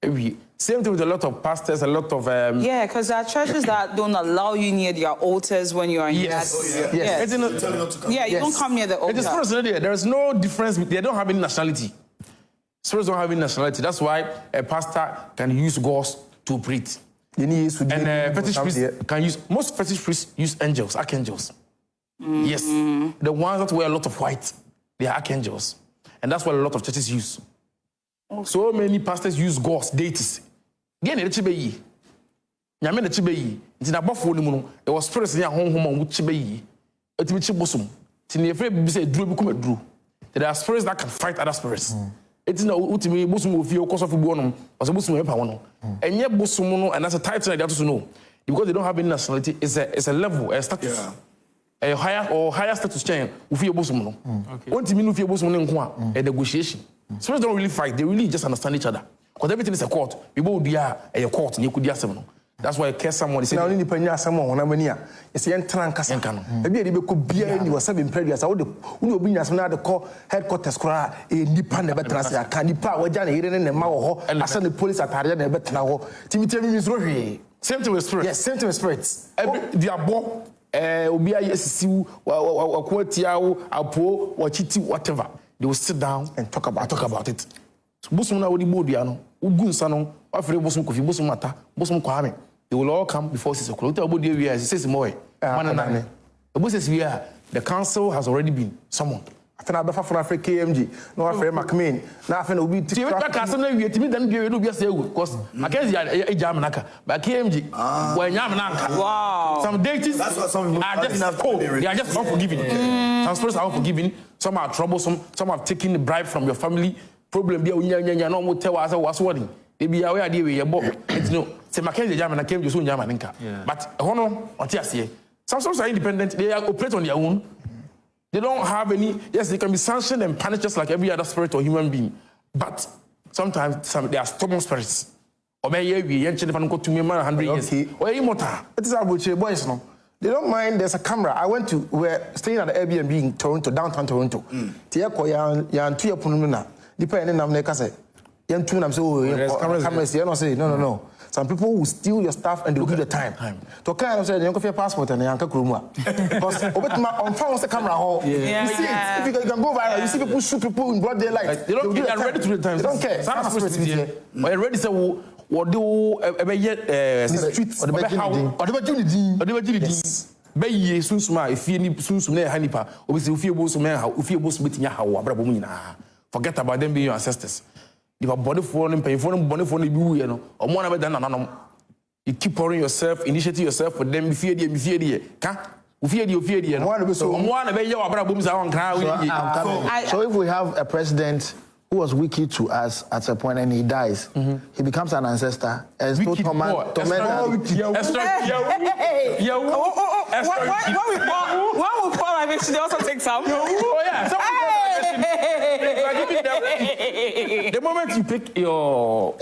S9: every same thing with a lot of pastors, a lot of
S8: yeah, because there are churches that don't allow you near their altars when you are in that.
S9: Yes.
S8: You don't come near the altar.
S9: It is first there is no difference. They don't have any nationality. Spirits don't have any nationality. That's why a pastor can use ghosts to breathe. And fetish priests can use, most fetish priests use angels, archangels. Yes. The ones that wear a lot of white, they are archangels. And that's what a lot of churches use. So many pastors use ghosts, deities. Again, the chibeyi. Nyame the chibeyi. Nti na bofo ni mu no, there was spirits near home and chibeyi. Etimi chibosum. Ti ne efre bi say duro bi kuma duro. There are spirits that can fight other spirits. Eti na utimi bosum ofie okoso fi buonom, oso bosum epa wono. Enye bosum no and that's a type thing they have to know. Because they don't have any nationality, it's a level, a status. A higher status chain ofie bosum no. Ontimi no ofie bosum no nko a negotiation. Spirits don't really fight, they really just understand each other. Because everything is a court. People would be a court, and you could do something. That's why I care someone. They say,
S10: now, only depending someone when I'm here. It's a Trancas. Maybe they could be any was 7 previous. I would be as another call headquarters, a independent veteran. Can you power Johnny in the Mao and I send the police at Ariana and Betnao? Timothy is really
S9: same to with spirits.
S10: Yes, same to with spirits.
S9: They are born. Obia SCU, or Quotiao, Apo, or Chiti, whatever. They will sit down and talk about it. Bosumna wodi bodiano, ugun sano, afre bosum kofi bosum mata, bosum kwame. They will all come before 6 o'clock. Body we are 6 more. The council has already been summoned.
S12: after I for KMG, no after McMain, now after we take then do be say because Mackenzie a Jamanaka, but KMG when Yamanaka.
S8: Wow.
S12: Some deities
S1: That's what some
S12: are just cold. They are just unforgiving. Some spirits are unforgiving, some are troublesome, some have taken the bribe from your family. Problem be no more tell us what's warning. They be aware idea we it's no say Mackenzie Jamana came to soon Jamaninka. But hono otiasie. Some sorts are independent, they operate on their own. They don't have any, yes, they can be sanctioned and punished just like every other spirit or human being. But sometimes they are stubborn spirits. Or maybe we ain't go to me 100 years. Or immortal. It is about boys, no. They don't mind. There's a camera. I went to, we're staying at the Airbnb in Toronto, downtown Toronto. Tiako yan tuya pununa. Depending on the say. Yan tune. I'm so cameras. You know say no. Some people will steal your stuff and they'll give you the time. To kind of say you your passport and yanka kruma. Because on phone the camera hall. You see it. If you can go viral, you see people shoot people in broad daylight. They don't care. Ready to the time. They don't care. Some are ready to what do streets or the Bay Susma, if you need Susma Hanipa, or if you both men, if you both meeting Yaha, forget about them being your ancestors. If a body for them, pay for them, body for them, or more than another. You keep pouring yourself, initiate yourself for them, fear the
S10: So if we have a president who was wicked to us at a point and he dies, he becomes an ancestor and still torment.
S8: When we pour my fish, they also take some.
S12: Oh yeah. The moment you pick your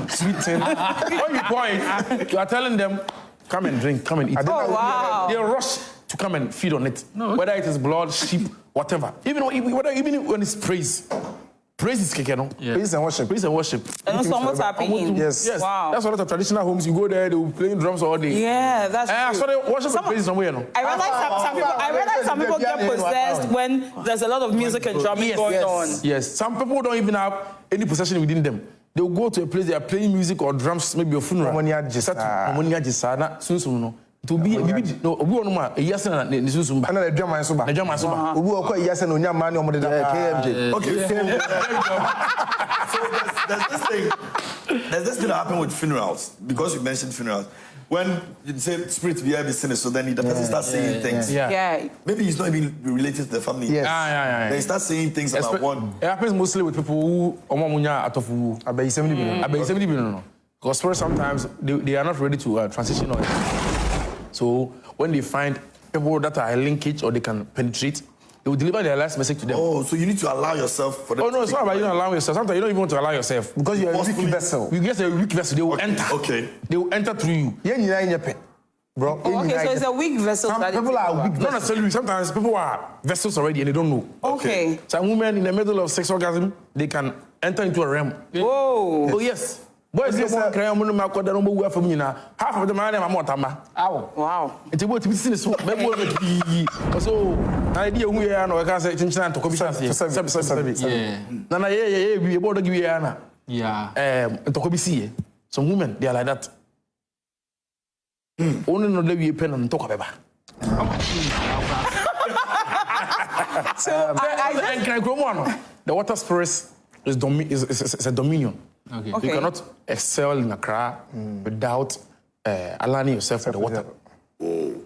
S12: sweet tin, when you pour it, you are telling them, come and drink, come and eat.
S8: Oh, wow.
S12: They rush to come and feed on it. No. Whether it is blood, sheep, whatever. Even when it's praise. Praise is keke, no? Yeah. Praise and worship. Praise and worship.
S8: And also almost happy.
S12: Yes.
S8: Wow.
S12: That's one of the traditional homes. You go there, they will play drums all day.
S8: Yeah, that's true.
S12: I saw them worship and praise somewhere, no?
S8: I realize some people get possessed when there's a lot of music and drumming going on.
S12: Yes. Some people don't even have any possession within them. They will go to a place, they are playing music or drums, maybe a funeral. To be no a yes and Nisumba. And a drum and soba. A drum and soba. Who are quite yes and Onya man or KMJ.
S1: Okay. So there's this thing that happen with funerals, because you mentioned funerals. When you say spirit be every sinner, so then the person starts saying things.
S8: Yeah.
S1: Maybe he's not even related to the family.
S12: Yes.
S1: They start saying things about one.
S12: It happens mostly with people who Omamunya out of who about 70 billion. Because first sometimes they are not ready to transition on it. So when they find people that are a linkage or they can penetrate, they will deliver their last message to them.
S1: Oh, so you need to allow yourself for them.
S12: Oh no, it's not about you not allowing yourself. Sometimes you don't even want to allow yourself.
S10: Because you're a weak vessel.
S12: You get a weak vessel, they will enter.
S1: Okay.
S12: They will enter through you.
S10: Bro.
S8: Oh, okay, so it's a weak vessel.
S10: Some people are weak vessels.
S12: Not necessarily. Sometimes people are vessels already and they don't know.
S8: Okay.
S12: Some women in the middle of sex orgasm, they can enter into a realm.
S8: Whoa.
S12: Oh yes. Boys, they want to cry. I'm going to for me now. Half of the man, I'm not.
S8: Wow.
S12: It's about to be seen. So, idea we are no. I can't say it's to come. Yeah. Nana, yeah. We about to give you Anna. Yeah. To come see. Some women, they are like that. Only no let you pen and talk about. So, the water spirits is a dominion. Okay. You cannot excel in Accra without aligning yourself with the water.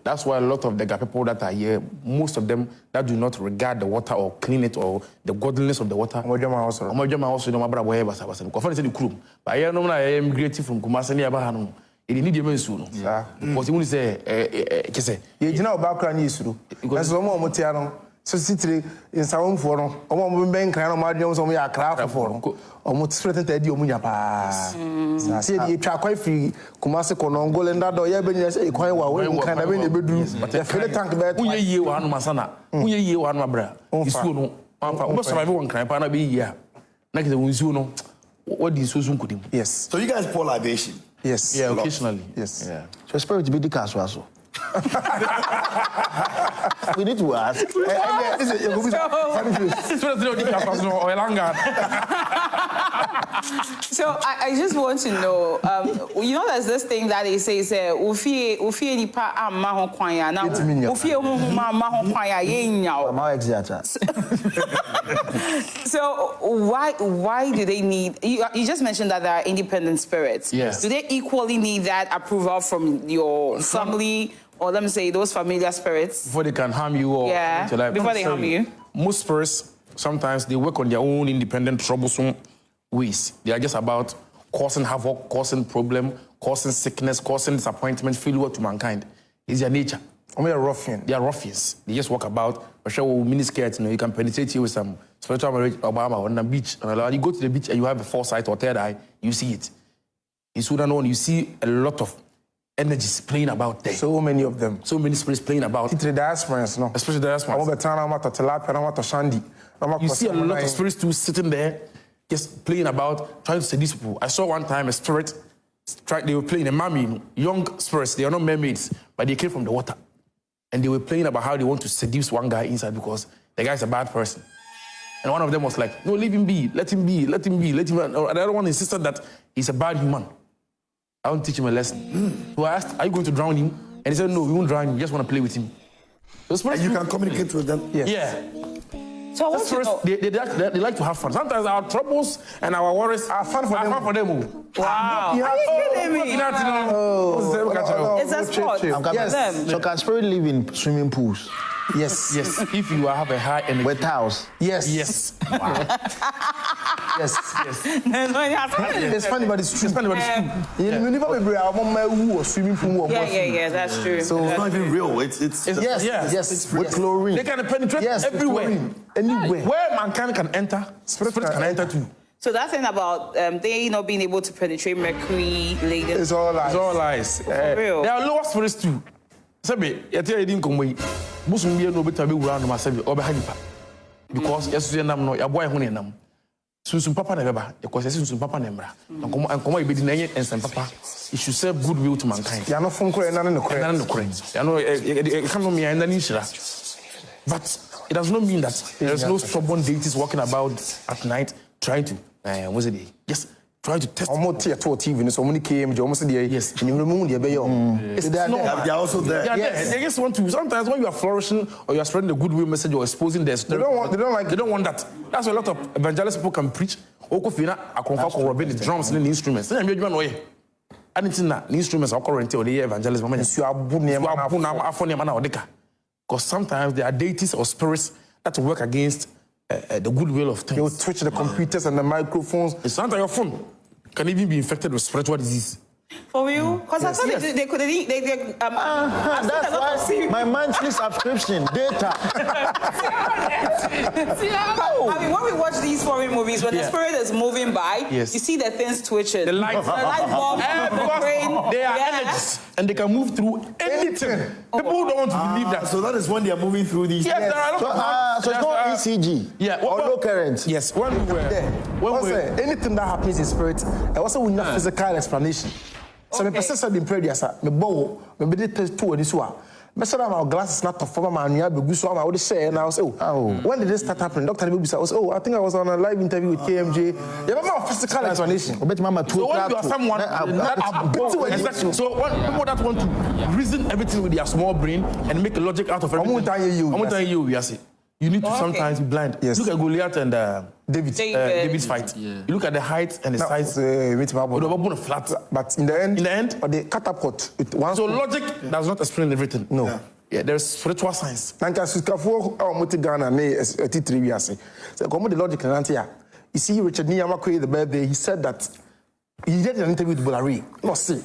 S12: That's why a lot of the people that are here, most of them that do not regard the water or clean it or the godliness of the water. But I immigrated from Kumasi. It need a soon. Because you say, you know about Cranny. That's one more. So city in some form, or bank kind of margins on your craft for almost threatened to do Munya pass. Say you try quite free, Kumasi Konongo and that or Yabin, quite well, kind of in the bedroom, but the fill tank about you one Masana, you one my bra. Most of everyone can be here. Like the Wizuno, what is Susan could do? Yes.
S1: So you guys pour libation?
S12: Yes. Yeah, occasionally. Yes.
S10: Yeah. So spirit to be the castle. We need to ask.
S12: It's
S8: So I just want to know, you know, there's this thing that they say, "Ufi nipa amma ho kwanya na ufi ho amma ho kwanya ye nyao." So why do they need? You just mentioned that there are independent spirits.
S9: Yes.
S8: Do they equally need that approval from your family, or let me say those familiar spirits,
S9: before they can harm you? Or
S8: before they harm you.
S9: Most spirits sometimes they work on their own independent, troublesome ways. They are just about causing havoc, causing problem, causing sickness, causing disappointment, failure to mankind. It's their nature.
S12: They are ruffians.
S9: They are ruffians. They just walk about. Miniskirt, you can penetrate you with some spiritual marriage Obama on the beach. And you go to the beach and you have a foresight or third eye, you see it. In Sudan, you see a lot of energies playing about there.
S12: So many of them.
S9: So many spirits playing about.
S12: It's the diasporans, no?
S9: Especially the diasporans. You see a lot of spirits too sitting there, just playing about, trying to seduce people. I saw one time a spirit, they were playing a mummy, young spirits, they are not mermaids, but they came from the water. And they were playing about how they want to seduce one guy inside because the guy's a bad person. And one of them was like, no, leave him be, let him be, let him be, let him be. And the other one insisted that he's a bad human. I want to teach him a lesson. So I asked, are you going to drown him? And he said, no, we won't drown him, we just want to play with him.
S1: And you can communicate with them?
S9: Yes. Yeah.
S8: So what's
S9: they like to have fun. Sometimes our troubles and our worries are fun for them.
S8: Wow. Are you kidding me? It's a sport.
S10: Yes. So can spirit live in swimming pools?
S9: Yes. Yes. If you have a high energy.
S10: With towels?
S12: Yes.
S9: Yes.
S12: Wow. Yes.
S8: It's
S12: funny, but it's true.
S8: Yeah, that's true.
S1: So it's not even real. It's
S10: yes. With chlorine.
S9: They can penetrate everywhere.
S12: Anywhere.
S9: Where mankind can enter, spirit can enter too.
S8: So that thing about they not being able to penetrate mercury laden.
S12: It's all lies.
S9: It's all lies.
S8: For real.
S9: There are lower spirits too. Sabi, yete didn't come away. Musum be no better be around myself or behind because yesterday nam no your boy ho nenam. Sunsun papa na beba, because sunsun papa na mra. And come you be the and papa. It should serve goodwill to mankind.
S12: You are not from Korea, none in the Korea. You
S9: know, it cannot mean and then but it does not mean that there is no stubborn deities walking about at night trying to what's it? Yes. Trying to test.
S12: Almost TV, so many came, almost yes. They are
S9: also there. They just want to. Sometimes when you are flourishing or you are spreading the goodwill message or exposing their
S12: they don't want
S9: that. That's why a lot of evangelist people can preach. Okofina, I confirm the drums and the instruments. Then you know, I didn't know the instruments are current or the evangelist. Because sometimes there are deities or spirits that work against the goodwill of things.
S12: They will twitch the computers and the microphones.
S9: It's not your phone. Can even be infected with spiritual disease.
S8: For you? Because I thought they could.
S10: That's why my monthly subscription data.
S8: I mean, when we watch these foreign movies, when the spirit is moving by, you see the things twitching.
S9: The light bulb, the brain, they are energies, and they can move through anything. People don't want to believe that.
S1: So that is when they are moving through these.
S10: Yes, so it's not ECG.
S9: Yeah,
S10: or low current.
S9: Yes, when we were there.
S12: Anything that happens in spirit, I also will not physical explanation. So my person said in prayer, sir, my bow, my body test two this one. But some of our glasses not to form my new big so I would say, and I was when did this start happening? Dr. Baby said, I think I was on a live interview with KMJ. You have a physical explanation.
S10: I bet Mama
S9: so when you are someone so when people that want to reason everything with their small brain and make a logic out of everything. I'm going to tell you, yes. You need to sometimes be blind.
S12: Yes.
S9: Look at Goliath and David's fight.
S12: Yeah.
S9: You look at the height and the size.
S12: Flat. But in the end, or the catapult.
S9: So logic does not explain everything.
S12: No.
S9: Yeah, there's spiritual science.
S12: The logic you see, Richard Niyamakwe, the birthday, he said that he did an interview with Bolari. No, see,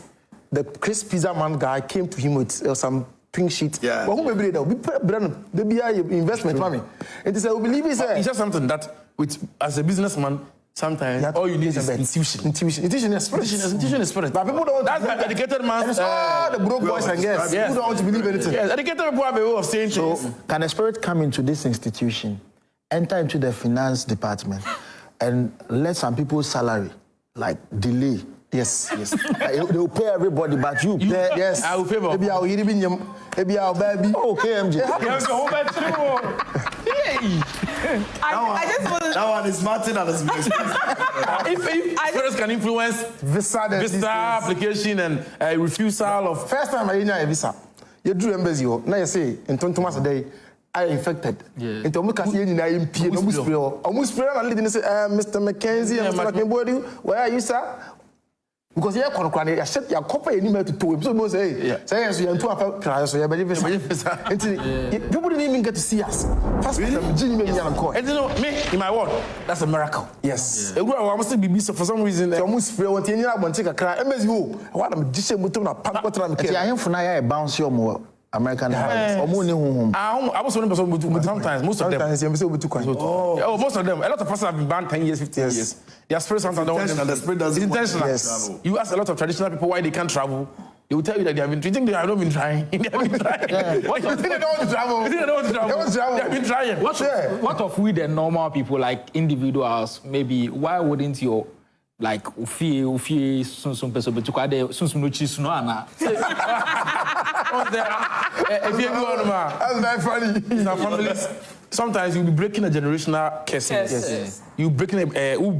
S12: the Chris Pizza Man guy came to him with some pink sheet.
S1: Yeah.
S12: But who may be there? They be investment money. And he said, we believe he said.
S9: It's just something that, as a businessman, sometimes all you need is intuition.
S12: Intuition is spirit.
S9: But people don't. That's the educated man.
S12: The broke boys and girls. People don't want to believe anything.
S9: Yes, educated people have a way of saying
S10: so,
S9: things.
S10: Can a spirit come into this institution, enter into the finance department, and let some people's salary delay?
S12: Yes.
S10: They will pay everybody, but you pay.
S12: Yes.
S9: I will pay.
S12: Maybe I'll baby.
S10: Oh, KMJ.
S1: That one is Martin and his best.
S13: If parents can influence visa application and refusal of.
S12: First time I didn't have a visa. You do embassy. Now you say in 20 months a day. I infected. Into me kasi yeni na MP no muspray. O muspray na lead say Mr. Mackenzie and Mr. McBody, where are you sir? Because you are ya shit ya copy any mail to two. So say so you to so you be people didn't even get to see us. First time
S13: and you know me in my word that's a miracle.
S12: Yes.
S13: I must be busy for some reason.
S12: So muspray want you want take a cry. Embassy you. What am dishe mutum na passport na me.
S10: I am for now ya bounce your more American I
S13: was one person but sometimes most of them. Oh, most of them. A lot of persons have been banned 10 years, 15 years. Their spirit sometimes don't want them.
S1: The spirit doesn't
S13: intentional.
S1: Yes.
S13: You ask a lot of traditional people why they can't travel. They will tell you that they have been treating. They have not been trying. They have been trying. What you think they don't want to travel? They don't want to travel. They have been trying.
S9: What of we the normal people like individuals? Maybe why wouldn't you? Like ufi sun person but tukade sun no chi sun ana
S13: if you go on ma
S12: that's very funny.
S13: In our families sometimes you'll be breaking a generational curse. Yes. You breaking who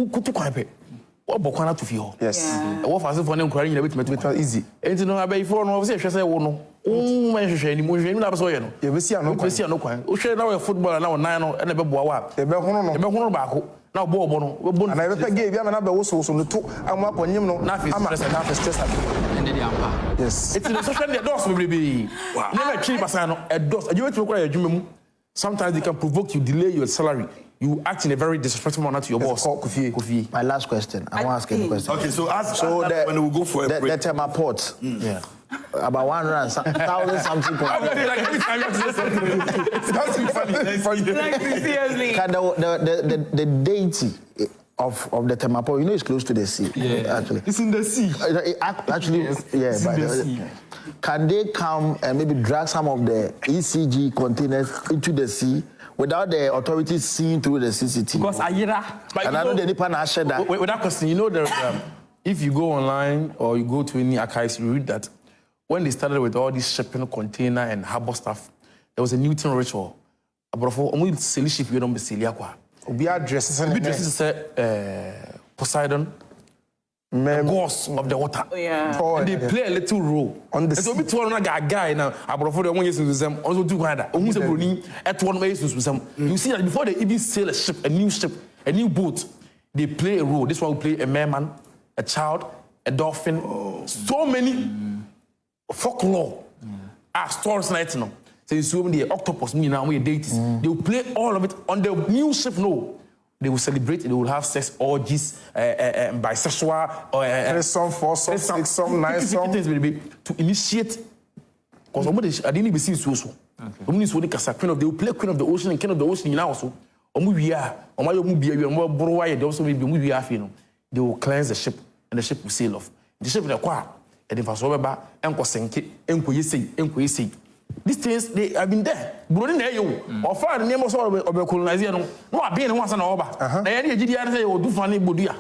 S13: kutu kwape what bokwana to feel.
S12: Yes.
S13: What fast for them crying bit easy and you know abey for no say hwese wo no man hwehwe ni mo hwehwe ni na be so ye no
S12: ye be sia no
S13: kwan wo hwe na we football na wo nan no na be boa wa
S12: ye be hono
S13: baako na bo no
S12: na be pege bia na be wo so no to amwa konyim no
S13: na fi stress
S9: and the ampa.
S12: Yes.
S13: It's in the social media doors we be never treat person no a doors you want to cry adwuma mu sometimes they can provoke you delay your salary. You act in a very disrespectful manner to your boss.
S10: Kofi. My last question. I want to ask you a question.
S1: Okay, so when we go for a break.
S10: The Tema port. Yeah. About 100,000 something.
S13: Every time you say something. That's funny.
S8: Seriously.
S10: The deity of the Tema port, you know, it's close to the sea.
S9: Yeah.
S10: Actually.
S12: It's in the sea.
S10: Actually,
S12: yes.
S10: Yeah.
S12: It's in the sea.
S10: Can they come and maybe drag some of the ECG containers into the sea? Without the authorities seeing through the CCTV.
S9: Because Ayira.
S10: And I know the Nipan has said that.
S13: With that question, you know, if you go online or you go to any archives, you read that when they started with all this shipping container and harbor stuff, there was a Newton ritual. But for only silly ship, you don't be silly.
S12: We are dresses
S13: and Poseidon. Ghost of the water. And they play a little role on the sea. So be to one guy now. Abroad the 1 year since them also do Canada. Almost a bruni at 1 year since them. You see that before they even sail a ship, a new boat, they play a role. This one will play a merman, a child, a dolphin. So many folklore stories night now. So you see the octopus, me now we deities. They will play all of it on the new ship. No. They will celebrate, they will have sex orgies, bisexual,
S12: some, foursome, sixsome, ninesome.
S13: To initiate, because I didn't even see so. They will play Queen of the Ocean and King of the Ocean now also. They will cleanse the ship and the ship will sail off. The ship will acquire, and if I saw about these things, they have been there. Bruni na you. Or far the name of colonization. No, I've been once an over. Na any GDR say or do funny bodia.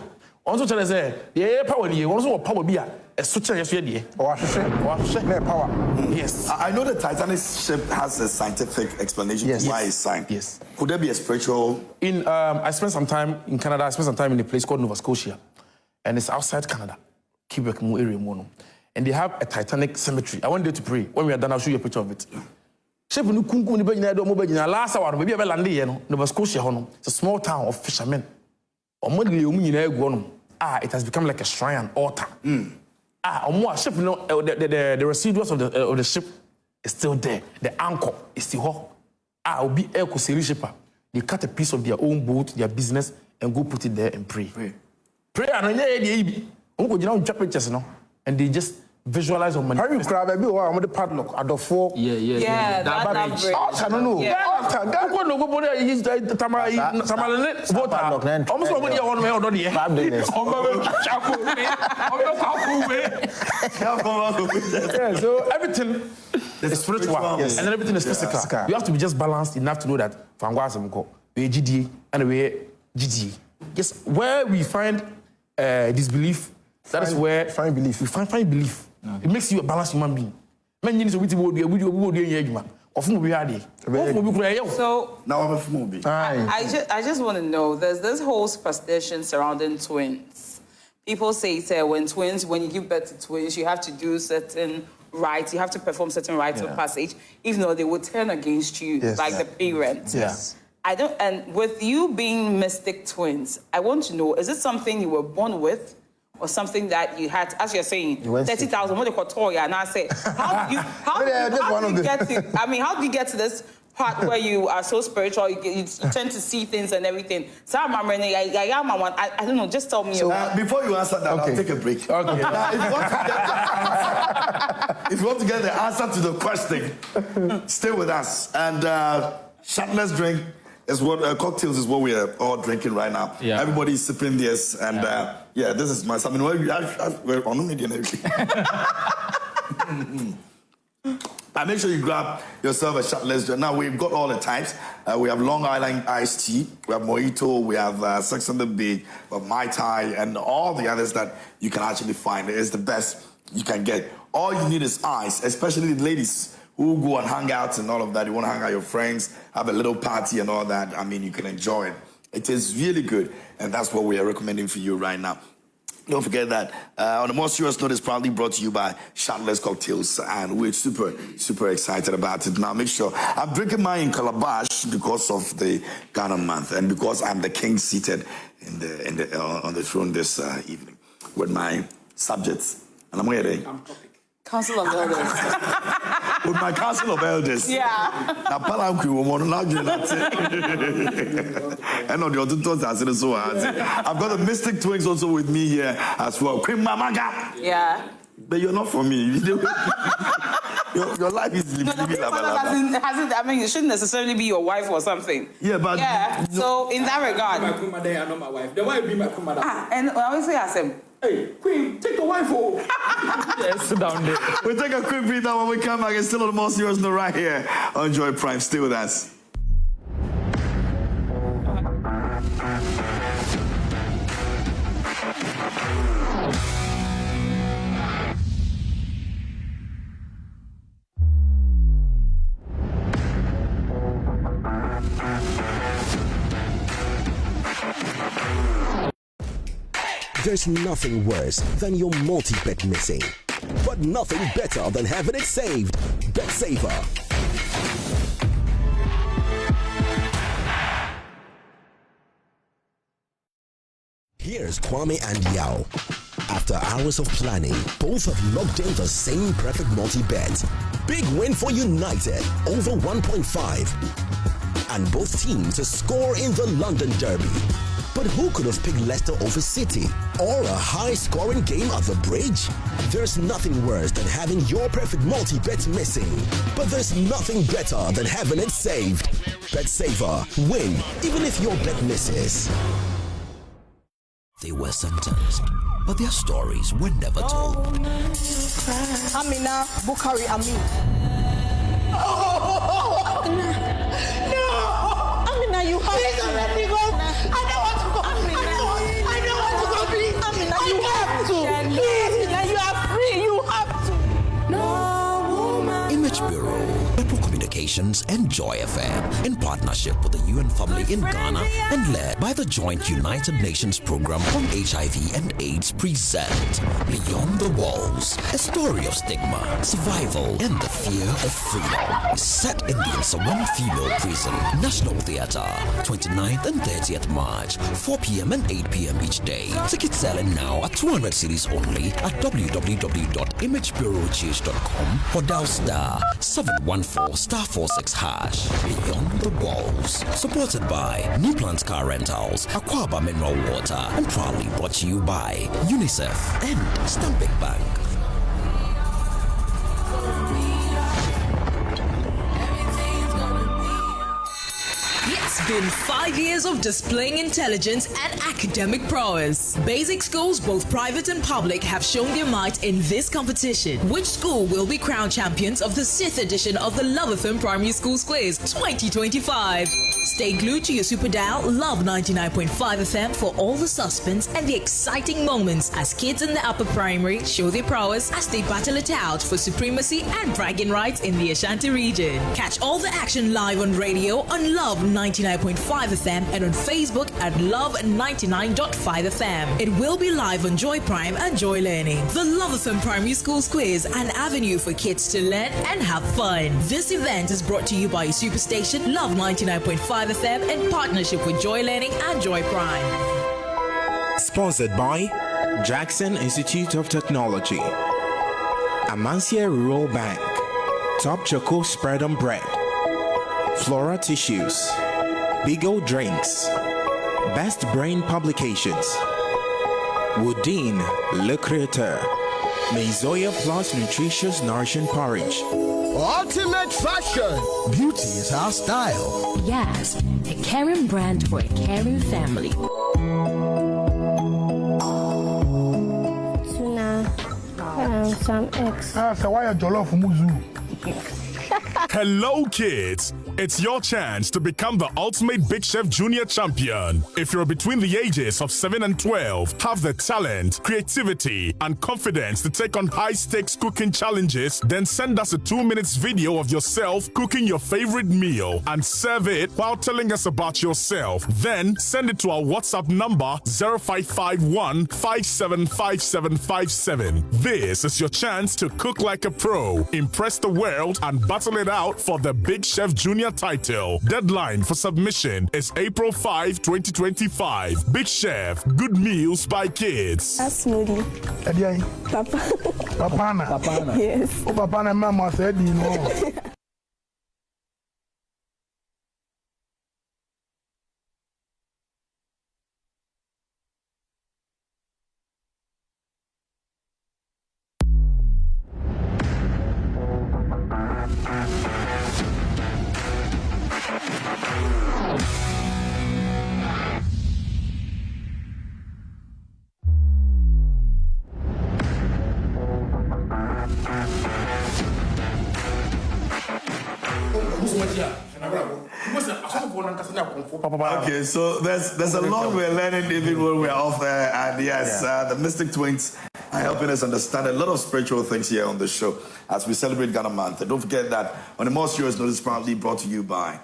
S13: Also tell us yeah, power here. Also power beer. A such a year.
S12: Or power.
S1: Yes. I know the Titanic ship has a scientific explanation why it's sank.
S13: Yes.
S1: Could there be a spiritual?
S13: I spent some time in Canada. I spent some time in a place called Nova Scotia, and it's outside Canada, Quebec area mono. And they have a Titanic cemetery. I went there to pray. When we are done, I'll show you a picture of it. Last hour, maybe I land there, Nova Scotia. It's a small town of fishermen. It has become like a shrine, altar. The residuals of the ship is still there. The anchor is still here. They cut a piece of their own boat, their business, and go put it there and pray. Pray. And they just visualize on money.
S12: How you grab a bit or the padlock at the four?
S8: Yeah, that bridge.
S12: I don't know.
S13: Almost nobody on me already. So everything is spiritual and everything is physical. You have to be just balanced enough to know that Fangwasamko, we GDA and we GDA. Yes, where we find disbelief. That is where we find belief. Okay. It makes you a balanced human being. Of movie adi.
S8: So
S1: now I'm a movie.
S8: I just want to know. There's this whole superstition surrounding twins. People say when you give birth to twins, you have to do certain rites. You have to perform certain rites of passage. If not, they will turn against you, like the parents.
S10: Yes.
S8: And with you being mystic twins, I want to know: is it something you were born with? Or something that you had, as you're saying, 30,000. What they call toy, and I say, how do you get to this part where you are so spiritual? You tend to see things and everything. So I don't know. Just tell me.
S1: So before you answer that, I'll take a break.
S13: Okay.
S1: Now, if you want to get the answer to the question, stay with us. And Shatless drink is what cocktails is what we are all drinking right now. Yeah. Everybody's sipping this, and this is my something. We're on make sure you grab yourself a Shatless drink. Now we've got all the types. We have Long Island iced tea, we have Mojito, we have Sex on the Beach, we have Mai Tai, and all the others that you can actually find. It is the best you can get. All you need is ice, especially the ladies who go and hang out and all of that. You want to hang out with your friends, have a little party and all that. I mean, you can enjoy it. It is really good, and that's what we are recommending for you right now. Don't forget that on a more serious note, it's proudly brought to you by Shatless Cocktails, and we're super, super excited about it. Now, make sure I'm drinking mine in Calabash because of the Ghana month and because I'm the king seated on the throne this evening with my subjects. And I'm waiting.
S8: Council of Elders.
S1: With my Council of Elders.
S8: Yeah.
S1: Now, I've got the Mystic Twins also with me here as well. Queen Mamaga.
S8: Yeah.
S1: But you're not for me. Your life is living
S8: I mean, it shouldn't necessarily be your wife or something.
S1: Yeah, but...
S8: Yeah, so in that regard...
S9: My Kumade, I'm not my wife. The wife be my Kumada.
S8: And I always ask him,
S9: hey, Queen, take the wife home. Yes, sit down there.
S1: We'll take a quick break now. When we come back, it's still on the more serious note right here on Joy Prime. Stay with us.
S3: There's nothing worse than your multi-bet missing, but nothing better than having it saved. Bet Saver. Here's Kwame and Yao. After hours of planning, both have locked in the same perfect multi-bet. Big win for United, over 1.5. And both teams to score in the London Derby. But who could have picked Leicester over City? Or a high-scoring game at the Bridge? There's nothing worse than having your perfect multi-bet missing. But there's nothing better than having it saved. Bet Saver. Win, even if your bet misses.
S14: They were sentenced, but their stories were never told.
S2: Amina Bukhari Amin. Oh, no! Amina, you have to let me go. I don't want to go. Amina, I don't want to go, please. Amina, you have to. Please, Amina, you are free. You have to. No woman.
S14: Image Bureau, Purple Communications, and Joy FM, in partnership with the UN Family in Ghana and led by the Joint United Nations Program on HIV and AIDS, present Beyond the Walls, a story of stigma, survival, and the fear of freedom. Set in the Nsawam Female Prison, National Theatre, 29th and 30th March, 4 p.m. and 8 p.m. each day. Tickets selling now at 200 cedis only at www.imagebureaucheers.com or dial star 714*46#. Beyond the Walls, supported by New Plant Car Rentals, Aquaba Mineral Water, and proudly brought to you by UNICEF and Stanbic Bank.
S15: It's been 5 years of displaying intelligence and academic prowess. Basic schools, both private and public, have shown their might in this competition. Which school will be crowned champions of the 6th edition of the Love FM Primary Schools Quiz 2025? Stay glued to your super dial Love 99.5 FM for all the suspense and the exciting moments as kids in the upper primary show their prowess as they battle it out for supremacy and bragging rights in the Ashanti region. Catch all the action live on radio on Love 99.5 FM and on Facebook at Love 99.5 FM. It will be live on Joy Prime and Joy Learning. The Love FM Primary Schools Quiz, an avenue for kids to learn and have fun. This event is brought to you by Superstation Love 99.5 FM in partnership with Joy Learning and Joy Prime.
S16: Sponsored by Jackson Institute of Technology, Amancia Rural Bank, Top Choco Spread on Bread, Flora Tissues, Bigo Drinks, Best Brain Publications, Woodine Le Créateur, Maizoya Plus Nutritious Nourishing Porridge.
S17: Ultimate fashion. Beauty is our style.
S18: Yes, a caring brand for a caring family.
S4: Tuna and some eggs.
S17: So why a jollof muzu?
S6: Hello, kids. It's your chance to become the ultimate Big Chef Junior champion. If you're between the ages of 7 and 12, have the talent, creativity, and confidence to take on high-stakes cooking challenges, then send us a 2-minute video of yourself cooking your favorite meal and serve it while telling us about yourself. Then send it to our WhatsApp number 0551 575757. This is your chance to cook like a pro, impress the world, and battle it out for the Big Chef Junior title. Deadline for submission is April 5, 2025. Big Chef, good meals by kids.
S2: That's Moody. Papa.
S17: Papana.
S2: Yes.
S17: Oh, Papana, Mama said, you know.
S1: Okay, so there's a lot we're learning even when we're off there, and yes, the Mystic Twins are helping us understand a lot of spiritual things here on the show as we celebrate Ghana Month. And don't forget that on a more serious note, it's proudly brought to you by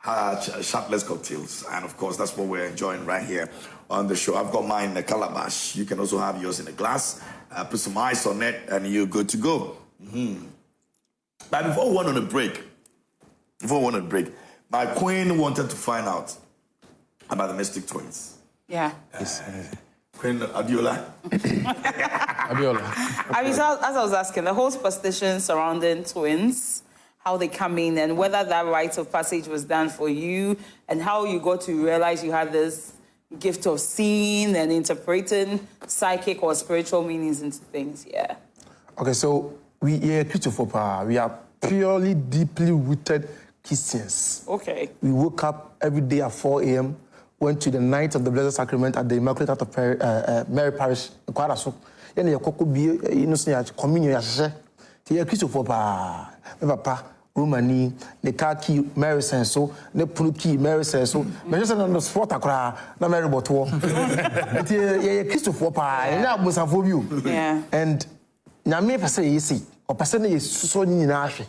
S1: Sharpless Cocktails, and of course that's what we're enjoying right here on the show. I've got mine in a calabash. You can also have yours in a glass. Put some ice on it, and you're good to go. But before we went on a break, my queen wanted to find out about the Mystic Twins.
S8: Yeah.
S1: Queen Adiola.
S8: I mean, so as I was asking, the whole superstition surrounding twins, how they come in, and whether that rite of passage was done for you, and how you got to realize you had this gift of seeing and interpreting psychic or spiritual meanings into things. Yeah.
S12: Okay, so we are Christopher. We are purely, deeply rooted Christians.
S8: Okay.
S12: We woke up every day at 4 a.m., went to the night of the Blessed Sacrament at the Immaculate Heart of Mary Parish in Kwaraso. Then you could be innocent communion. You are Christopher. Papa. Romani, the car key, Mary says so, the pulu key, Mary says so. But just on the spot, I cry, not Mary but one. But yeah, Christopher, and that was for you.
S8: Yeah.
S12: And now, me, per se, you see, or person is so in Ash.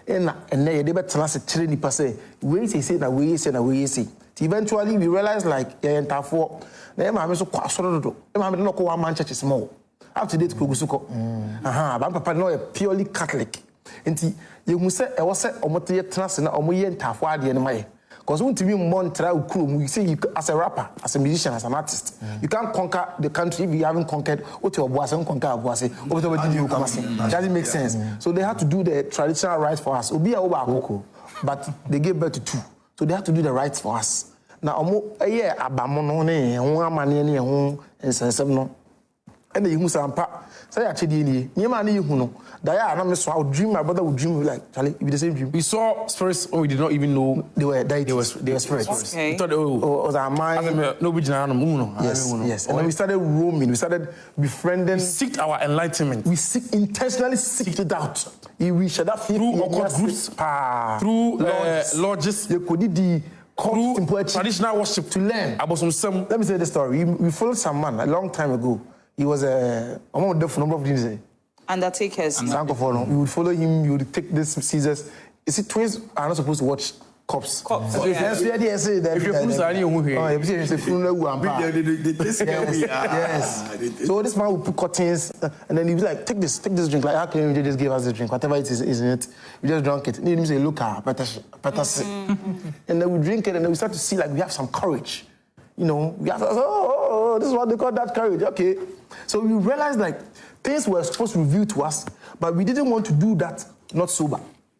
S12: And they debate to us a training per se. We say that we say that we say. Eventually, we realize, like, yeah, and for them, I'm so quite sort of. I'm not one man church is small. Up to date, Kugusuko. But Papa, no, a purely Catholic. And you say, I was said, or trust and Omoyan Tafwadi and my. Because when to be Montreal, we see you as a rapper, as a musician, as an artist. You can't conquer the country if you haven't conquered what your boss and conquer boss. Doesn't make sense. So they had to do the traditional rites for us. But they gave birth to 2. So they had to do the rites for us. Now, and Say actually ni ma na yehu no. That I am so I would dream my brother would dream like Charlie, it be the same dream.
S13: We saw spirits we did not even know
S12: they were spirits.
S8: Okay.
S13: We thought
S12: was our mind. Yes. And then we started roaming. We started befriending.
S13: We seeked our enlightenment.
S12: We intentionally seeked it out. We should have
S13: through occult groups, through lodges,
S12: through
S13: traditional worship
S12: to learn.
S13: Let
S12: me say the story. We followed some man a long time ago. He was a number of things.
S8: Undertakers.
S12: We would follow him. You would take this scissors. You see, twins are not supposed to watch cops.
S8: Oh,
S12: yes. So this man would put curtains, and then he'd be like, take this drink. Like, how can you just give us the drink? Whatever it is in it, we just drank it. And he'd say, look, and then we drink it, and then we start to see like we have some courage. You know, we have, this is what they call that courage. Okay. So we realized like things were supposed to reveal to us, but we didn't want to do that not sober.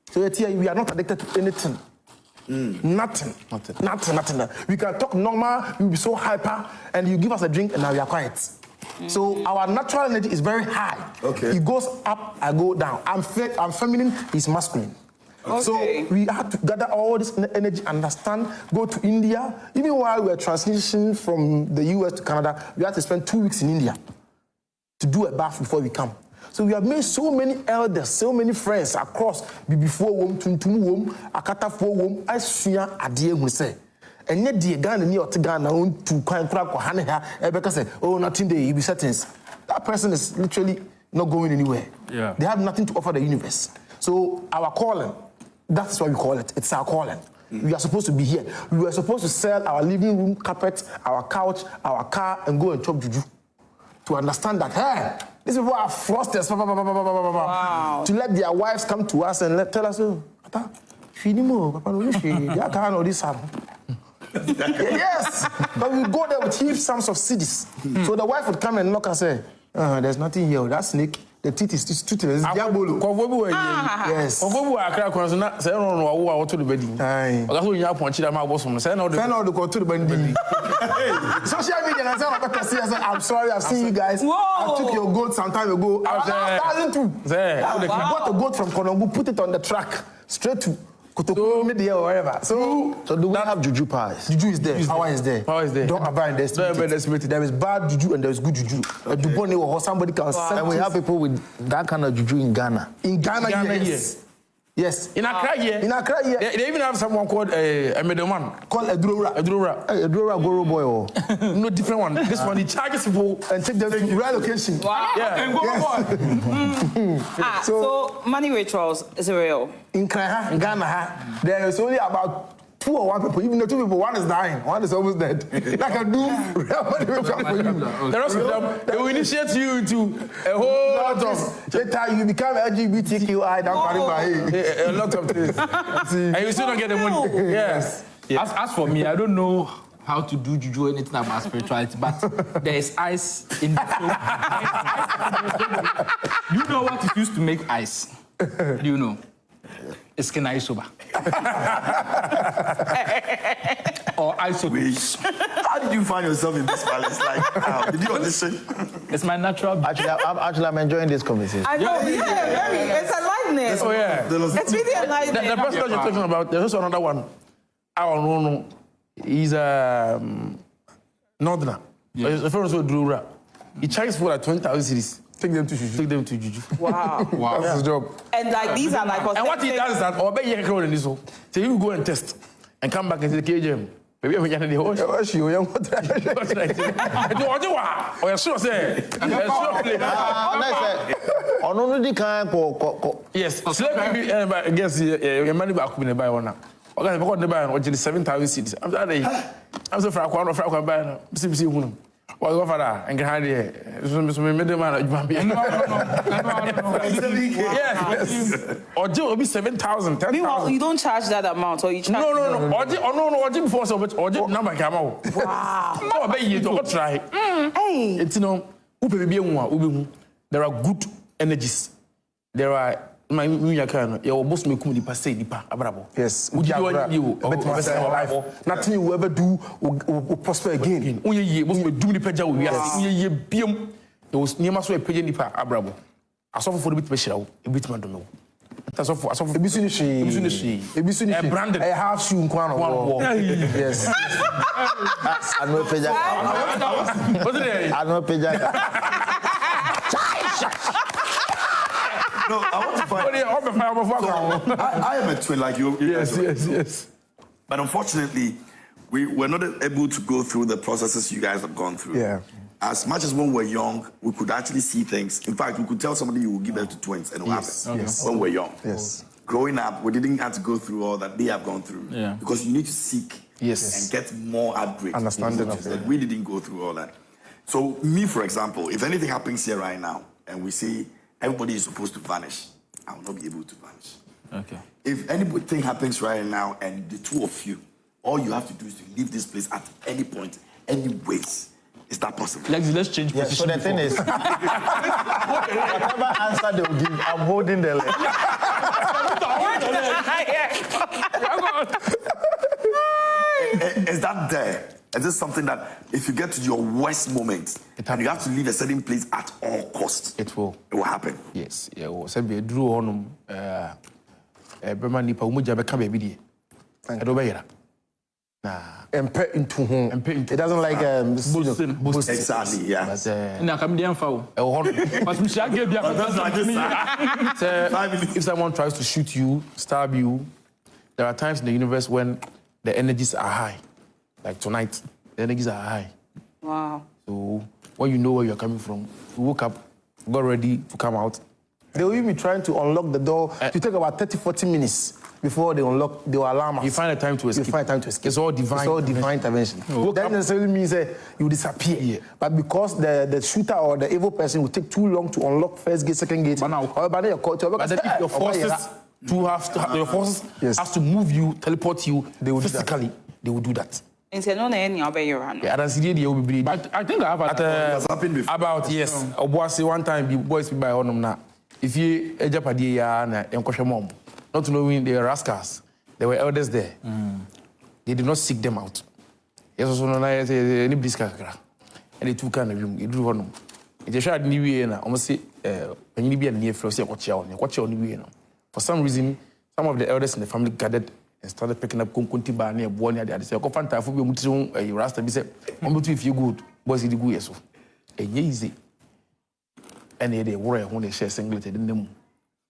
S12: So we are not addicted to anything. Nothing. We can talk normal, we'll be so hyper, and you give us a drink and now we are quiet. So our natural energy is very high.
S1: Okay.
S12: It goes up, I go down. I'm feminine, he's masculine. Okay. So we had to gather all this energy, understand, go to India. Even while we were transitioning from the US to Canada, we had to spend 2 weeks in India to do a bath before we come. So we have made so many elders, so many friends across before wom, tuntum wom, akata for wom, I swear adie who say. And yet the Ghana ni or Ghana own to crack or Hanaha, Ebeka say, oh, nothing there, you be settings. That person is literally not going anywhere.
S13: Yeah.
S12: They have nothing to offer the universe. So our calling, that's what we call it. It's our calling. We are supposed to be here. We were supposed to sell our living room carpet, our couch, our car, and go and chop juju. To understand that, hey, these people are frosters, wow. To let their wives come to us and tell us, oh, yes, but we go there with huge sums of cedis. So the wife would come and knock and say, there's nothing here, that snake, the teeth is toothless. Yes. Social media, I'm sorry, I've seen you guys. Whoa. I took your goat some time ago. I bought a goat from Konongo, put it on the track, straight to Kotoko, Media, or wherever. So do we have juju pies? Juju is there. Power is there. Don't underestimate it. There is bad juju and there is good juju. Dubone or somebody can sell. And we have people with that kind of juju in Ghana. In Ghana, yes. Yes.
S13: In Accra, they even have someone called a middleman.
S12: Called Edrora Goro Boy.
S13: No different one. This one, he charges people
S12: and take them to real location.
S8: Wow.
S13: Yeah.
S8: And Goro Boy. So money rituals is real.
S12: In Ghana, there is only about 2 or 1 people. Even the 2 people, one is dying, one is almost dead. Like I do real money ritual for you.
S13: The rest of them, they will initiate you into a whole lot of.
S12: Later, you become LGBTQI.
S13: A lot of things. And you still don't get the money. Yes.
S9: As for me, I don't know how to do juju or anything about spirituality, but there is ice in the soul. You know what is used to make ice? Do you know? It's isoba. Or isoba.
S1: How did you find yourself in this palace? Like, did you audition?
S9: It's my natural.
S10: Actually, I'm enjoying this conversation.
S8: I know, it's aliveness.
S13: Oh, yeah.
S8: It's really aliveness.
S13: The person you're talking about, there's also another one. I don't know. He's a northerner. He's a friend of Drura. He charges for like 20,000 cities. Take them to Juju.
S8: Wow.
S13: That's his job.
S8: And like these are like
S13: and what he does is that, or bet you can this so you go and test and come back and say KJM. Maybe I'm going to the host. Oh, you're sure, say. Yes, slave baby, I guess your money back when they buy one now. Okay, I got the buy on 7,000 cities. I'm so far, I'm so buy. See, well, go for that and get here. So, middleman, yes. Or do it be 7,000, 10,000.
S8: You don't charge that amount, or you charge?
S13: No. Or before so much, or number come out. Wow. No, but you don't try.
S8: Hey.
S13: It's there are good energies. There are. My you almost make me pass nipa abrabo.
S12: Yes. Nothing you ever do will prosper again.
S13: It was near my so a page nipa abrabo. I saw for the bit special, a bit man to know. That's all for a branded.
S10: I have shoe in one. Yes. I know Peja. I know Peja.
S1: No, I want to find. I am a twin like you.
S13: Yes.
S1: But unfortunately, we were not able to go through the processes you guys have gone through.
S10: Yeah.
S1: As much as when we were young, we could actually see things. In fact, we could tell somebody you will give birth to twins and it will happen.
S10: Yes.
S1: When we were young.
S10: Yes.
S1: Growing up, we didn't have to go through all that they have gone through.
S13: Yeah.
S1: Because you need to seek and get more outbreak.
S10: Understanding of
S1: that we didn't go through all that. So me, for example, if anything happens here right now and we see everybody is supposed to vanish, I will not be able to vanish.
S13: Okay.
S1: If anything happens right now and the two of you, all you have to do is to leave this place at any point, any ways. Is that possible?
S9: Let's change position.
S10: So the thing is, whatever answer they will give, I'm holding the leg.
S1: Is that there? Is this something that if you get to your worst moment and you have to leave a certain place at all costs,
S13: it will
S1: happen?
S13: Yes. Yeah. Well, said be drew on Berman nipa umuja beka baby die. Edo beyera.
S10: Empe into home. It doesn't like
S13: boost.
S1: Exactly, yeah.
S9: Na kam dia mfa wo. But me shall give you
S13: if someone tries to shoot you, stab you, there are times in the universe when the energies are high. Like tonight, the energies are high.
S8: Wow.
S13: So when you know where you're coming from, you woke up, got ready to come out.
S10: They will even be trying to unlock the door. It take about 30-40 minutes before they unlock the alarm.
S13: You find a time to escape.
S10: You find time to escape.
S13: It's all divine.
S10: It's all divine intervention.
S13: No.
S10: That necessarily means you disappear. Yeah. But because the shooter or the evil person will take too long to unlock first gate, second gate. But then if your forces
S13: your forces has to move you, teleport you, they will physically. They will do that.
S8: But
S13: I think I have about yes. Obuasi one time the boys by on now. If you ejapadi ya na enkwhwe mom. Not knowing they were rascals. There were elders there. They did not seek them out. Yes, so no na any briska kakra. And they took kind of room. They drew on. It showed ni wie na almost say when you be near flow say kwache on ni wie na. For some reason some of the elders in the family gathered and started picking up kunkunti ba na ebo na they say ko fanta fo bi mutiri rasta bi say omotu if you good boys it go yeso enye easy and they were when they share singlet in them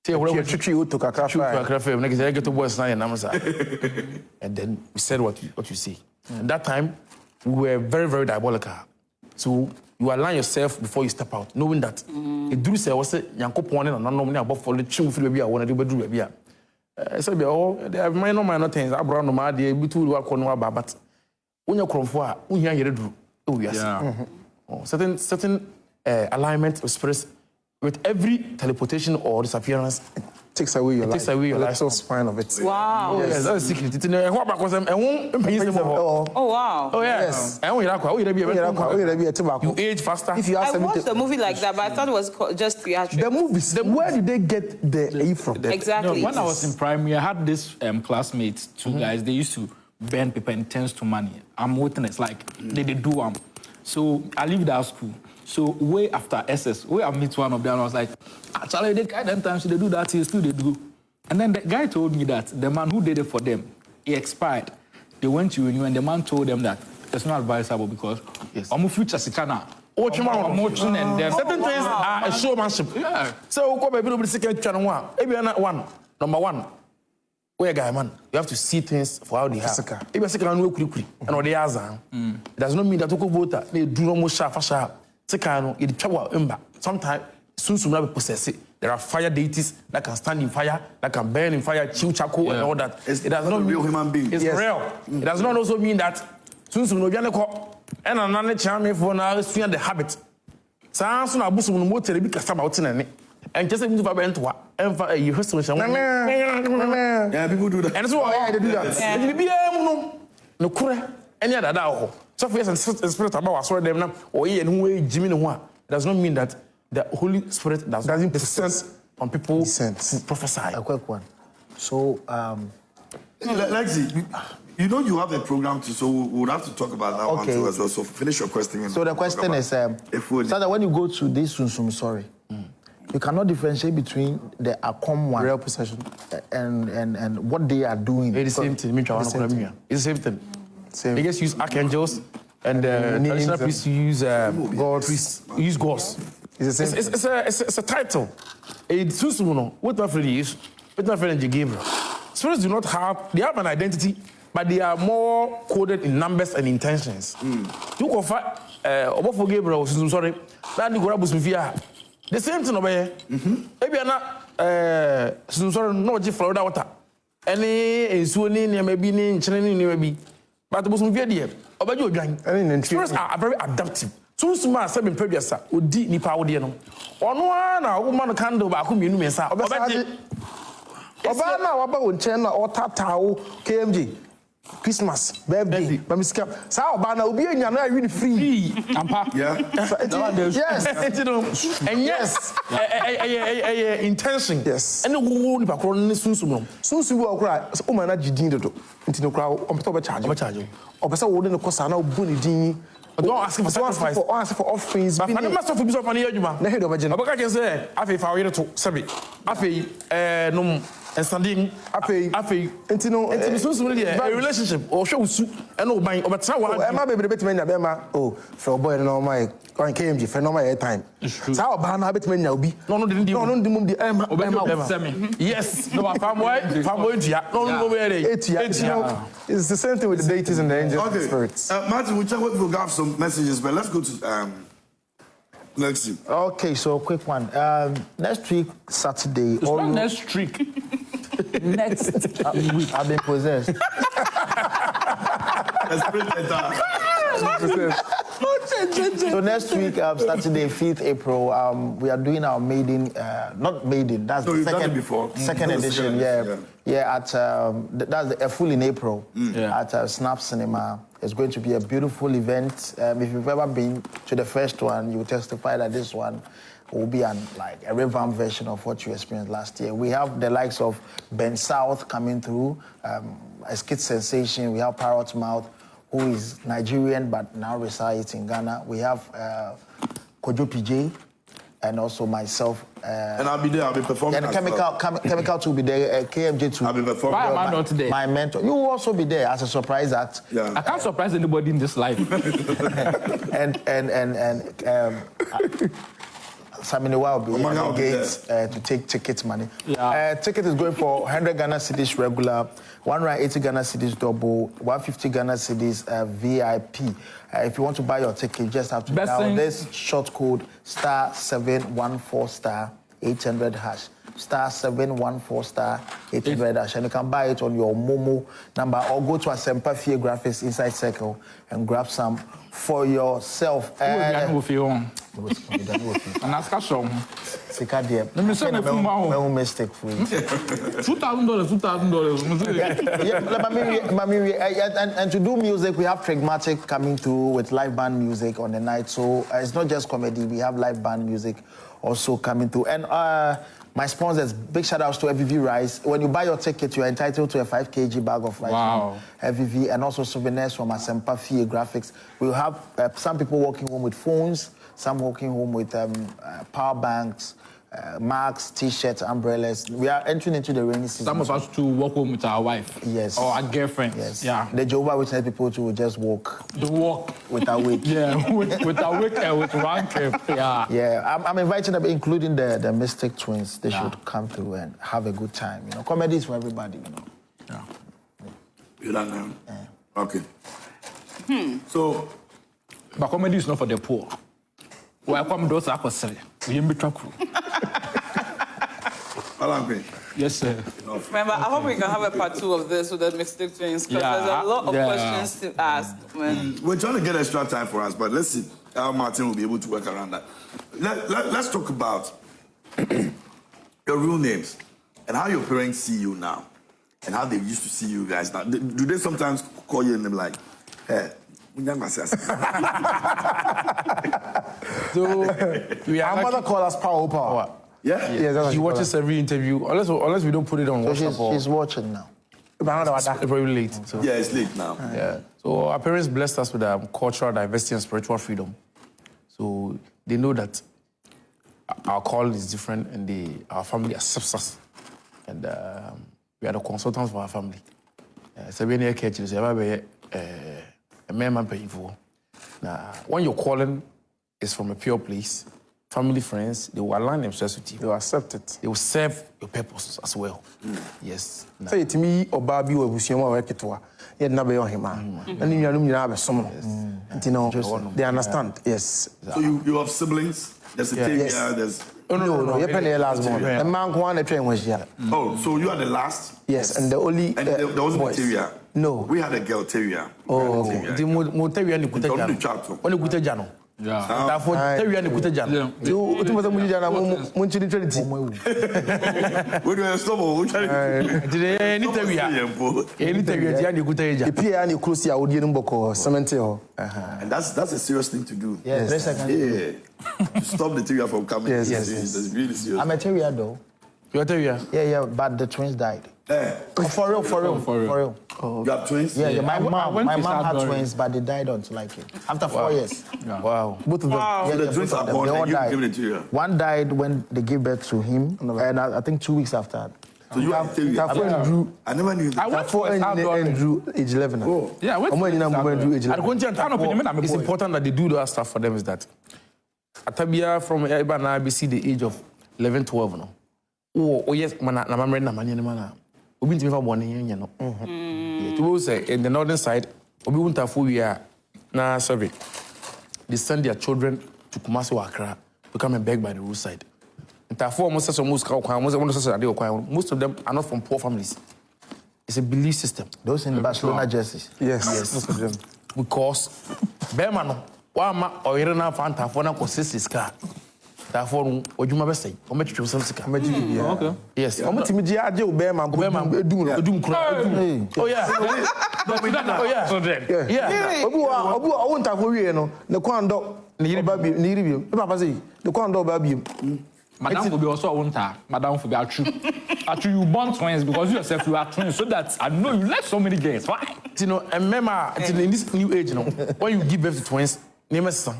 S13: say we treat to kakra next day get to boys na namasa and then we said what you see and that time we were very very diabolical so you align yourself before you step out knowing that it do say was yankopon na nanom na abofo le chiw firi bia wona de bedru bia so be there are minor things abro no ma de bitu work no aba but unya kromfo a uhia yere duru e wo yas certain alignment of spirits with every teleportation or disappearance
S10: takes away your life. That's the spine of it.
S8: Wow.
S13: Yes, that's a secret.
S8: Oh wow.
S13: Oh yes. You age faster.
S8: If you I watched a movie like that, but I thought it was just theatrical.
S10: The movies. Where did they get the A from?
S8: Exactly.
S9: No, when I was in primary, I had this classmates, two guys. They used to burn paper and turns to money. I'm witness, like they do them. So I leave that school. So way after SS, way I meet one of them, I was like, actually, they kind of times they do that, still they do. And then the guy told me that the man who did it for them, he expired. They went to renew, and the man told them that it's not advisable because I'm future sikana. And then
S13: certain things are a showmanship. Yeah. So go baby, nobody second channel one. Maybe not one. Number one. Where guy man, you have to see things for how they are. Maybe a second one quickly and all they are. It does not mean that Oko voter they do no more sharp. Sometimes soon be possessed. There are fire deities that can stand in fire, that can burn in fire, chew charcoal and all that. It does not
S1: real human being.
S13: It's real. It does not also mean that soon no be and another charm for now is the habit. Sounds no abusu no mo tere bi kasa ba wotenene. And just into Fabento and you heard so yeah, people do that. And so they do that. No kure any other da. So for and spirit about sorry them now or and who Jimmy no one. Does not mean that the Holy Spirit doesn't descend on people who prophesy.
S10: A quick one. So
S1: let's see. You know you have a program too, so we would have to talk about that one too as well. So finish your question.
S10: So the question is, Sada, when you go to this Sunsum, you cannot differentiate between the Akom one,
S13: real possession,
S10: and what they are doing.
S13: It's the same thing. It's the same thing. They just use archangels, and traditional priests use gods. Use gods. It's the same. It's a title. It's Sunsum. What my friend is? What my friend Gabriel. Spirits do not have. They have an identity, but they are more coded in numbers and intentions. You go for Obafo Gabriel. Sorry. Now you go to Busmifia. The same thing over here. Maybe I'm not. Sorry, no, just Florida water. Any Suani, maybe in China, maybe. But the Busmifia dear. About you again. Spirits are very adaptive. So smart, seven previous. Udi ni power dear no. On one, woman candle back whom you know, sir.
S12: Obana waba unchena otatao KMG Christmas birthday mamiska sa obana obi enya na really free
S9: ampa
S12: yes
S13: and yes intention
S12: yes
S13: and wo ni bakro ni sunsun
S12: okra o ma na gidin dodo nti no kra o mpeto be charge obesa wo de no kosa na obu ni din.
S13: Don't ask for sacrifice.
S12: Ask for offerings.
S13: But I must have been so funny, you man.
S12: Na head over general.
S13: But I can say, I feel for you to sabi. I feel no standing. I feel. Into so really a relationship or show soup and no buying. But how
S12: am I baby bet me na be ma? Oh, for boy no my KMG for no my time. How ba na bet me na obi.
S13: No didn't
S12: the Emma.
S13: Yes. No famboy dia. No where they.
S12: It's the same thing with the deities and the angels and spirits.
S1: Martin, we'll have some messages, but let's go to next week.
S10: Okay, so quick one. Next week, Saturday.
S9: It's not next week. Next week.
S10: I've been possessed. So next week, Saturday, 5th April, we are doing our maiden, not maiden, that's the second edition, at that's a full in April at Snap Cinema. It's going to be a beautiful event. If you've ever been to the first one, you will testify that this one will be a revamped version of what you experienced last year. We have the likes of Ben South coming through, a skit sensation. We have Parrot Mouth, who is Nigerian but now resides in Ghana. We have Kojo PJ and also myself.
S1: And I'll be there, I'll be performing.
S10: And Chemical will be there, KMJ too.
S1: I'll be performing.
S9: Why am I not there?
S10: My mentor. You will also be there as a surprise act.
S1: Yeah.
S9: I can't surprise anybody in this life.
S10: Saminiwa will be at the gates to take ticket money.
S9: Yeah.
S10: Ticket is going for 100 Ghana cedis regular, 180 Ghana cedis double, 150 Ghana cedis VIP. If you want to buy your ticket, you just have to dial this short code *714 *800 hash. *714 *800 hash, and you can buy it on your Momo number or go to Asempa Fear Graphics Inside Circle and grab some for yourself.
S9: And ask us some.
S10: Let me say no mistake for you.
S9: $2,000.
S10: And to do music, we have Pragmatic coming through with live band music on the night. So it's not just comedy, we have live band music also coming through. And my sponsors, big shout outs to FVV Rice. When you buy your ticket, you're entitled to a 5 kg bag of rice from FVV and also souvenirs from Asempa Fear Graphics. We'll have some people walking home with phones, some walking home with power banks, masks, t-shirts, umbrellas. We are entering into the rainy season.
S9: Some of us to walk home with our wife.
S10: Yes.
S9: Or our girlfriend.
S10: Yes.
S9: Yeah.
S10: The Jehovah Witness people to just walk.
S9: The walk.
S10: With a wig.
S9: Yeah, with a wig and with one cap. Yeah.
S10: Yeah, I'm inviting them, including the Mystic Twins. They should come through and have a good time. You know, comedy is for everybody, you know.
S9: Yeah.
S1: You don't know? Yeah. Okay. So,
S9: but comedy is not for the poor. Welcome those are for sale. We in between. Yes, sir.
S8: Remember, I hope we can have a part 2 of this with the Mystic Twins because there's a lot of questions to ask.
S1: We're trying to get extra time for us, but let's see how Martin will be able to work around that. Let's talk about your real names and how your parents see you now and how they used to see you guys now. Do they sometimes call you and they're like, hey,
S13: so our
S12: mother call us power.
S1: Yeah?
S13: She watches every interview, unless we don't put it on
S10: so
S13: WhatsApp.
S10: She's watching now.
S13: Very late. So.
S1: Yeah, it's late now.
S13: Yeah. So our parents blessed us with cultural diversity and spiritual freedom. So they know that our calling is different and our family accepts us. And we are the consultants for our family. So we are catching a man paying for. Now, when your calling is from a pure place, family, friends, they will align themselves with you.
S12: They will accept it.
S13: They will serve your purpose as well. Yes.
S12: Say to me, or Babi or Busioma or Ketua, yet never on him. And you have a summon. You know, they understand. Yes.
S1: So you have siblings? There's a Tavia, there's...
S12: No, you're the last one. The man who won the train was here.
S1: Oh, so you are the last?
S12: Yes, and the only...
S1: And there wasn't a Tavia?
S12: No.
S1: We had a girl, Tavia.
S13: Oh, okay. The Montavia and the Kutajano. Only Kutajano. Yeah. Therefore, Tavia and the Kutajano. You must have Mujana, Munchi Trinity.
S1: Where do I stop?
S13: Today, any Tavia, any Kutaja.
S12: The Pia and Crucia, Odian Boko, Cementeo.
S1: And that's a serious thing to do.
S12: Yes.
S1: To stop the Tavia from coming.
S12: Yes.
S1: That's really serious.
S12: I'm a Tavia, though.
S13: You're a Tavia?
S12: Yeah, but the twins died. For real.
S1: Oh, you have twins?
S12: Yeah, my mom had twins, but they died on like it. After 4 years.
S13: Wow.
S12: Both of them.
S1: Yeah,
S12: the
S1: twins are born and you give it to you.
S12: One died when they gave birth to him, and I think 2 weeks after.
S1: So you have I never knew that.
S12: I went for Andrew age 11.
S1: Oh.
S13: Yeah, I went
S12: to age
S13: 11. It's important that they do that stuff for them is that Atabia from Ibana BC the age of 11, 12 no. Oh yes, man, Obi ntimi fa bone yen no. To say in the northern side, Obi wuntafo wi a na survey. They send their children to Kumasi or Accra to come and beg by the roadside. Most of them are not from poor families. It's a belief system.
S12: Those in the Barcelona jerseys.
S13: Yes, most of them. Because Berman, Wama or Irena Fanta for now consists car. Therefore, what you may say, or make you some sick. Okay. Yes, I'm a timid idea, Berman, doom cry. Oh, yeah. Oh, yeah. Yeah.
S12: I won't have you know, the Quando, near you. Papa say, the Quando baby.
S9: Madame will be also a winter. Madame will be true. Actually, you born twins because you yourself you are twins, so that I know you like so many girls. Why?
S13: You know, and remember, in this new age, you know, when you give birth to twins, name a son.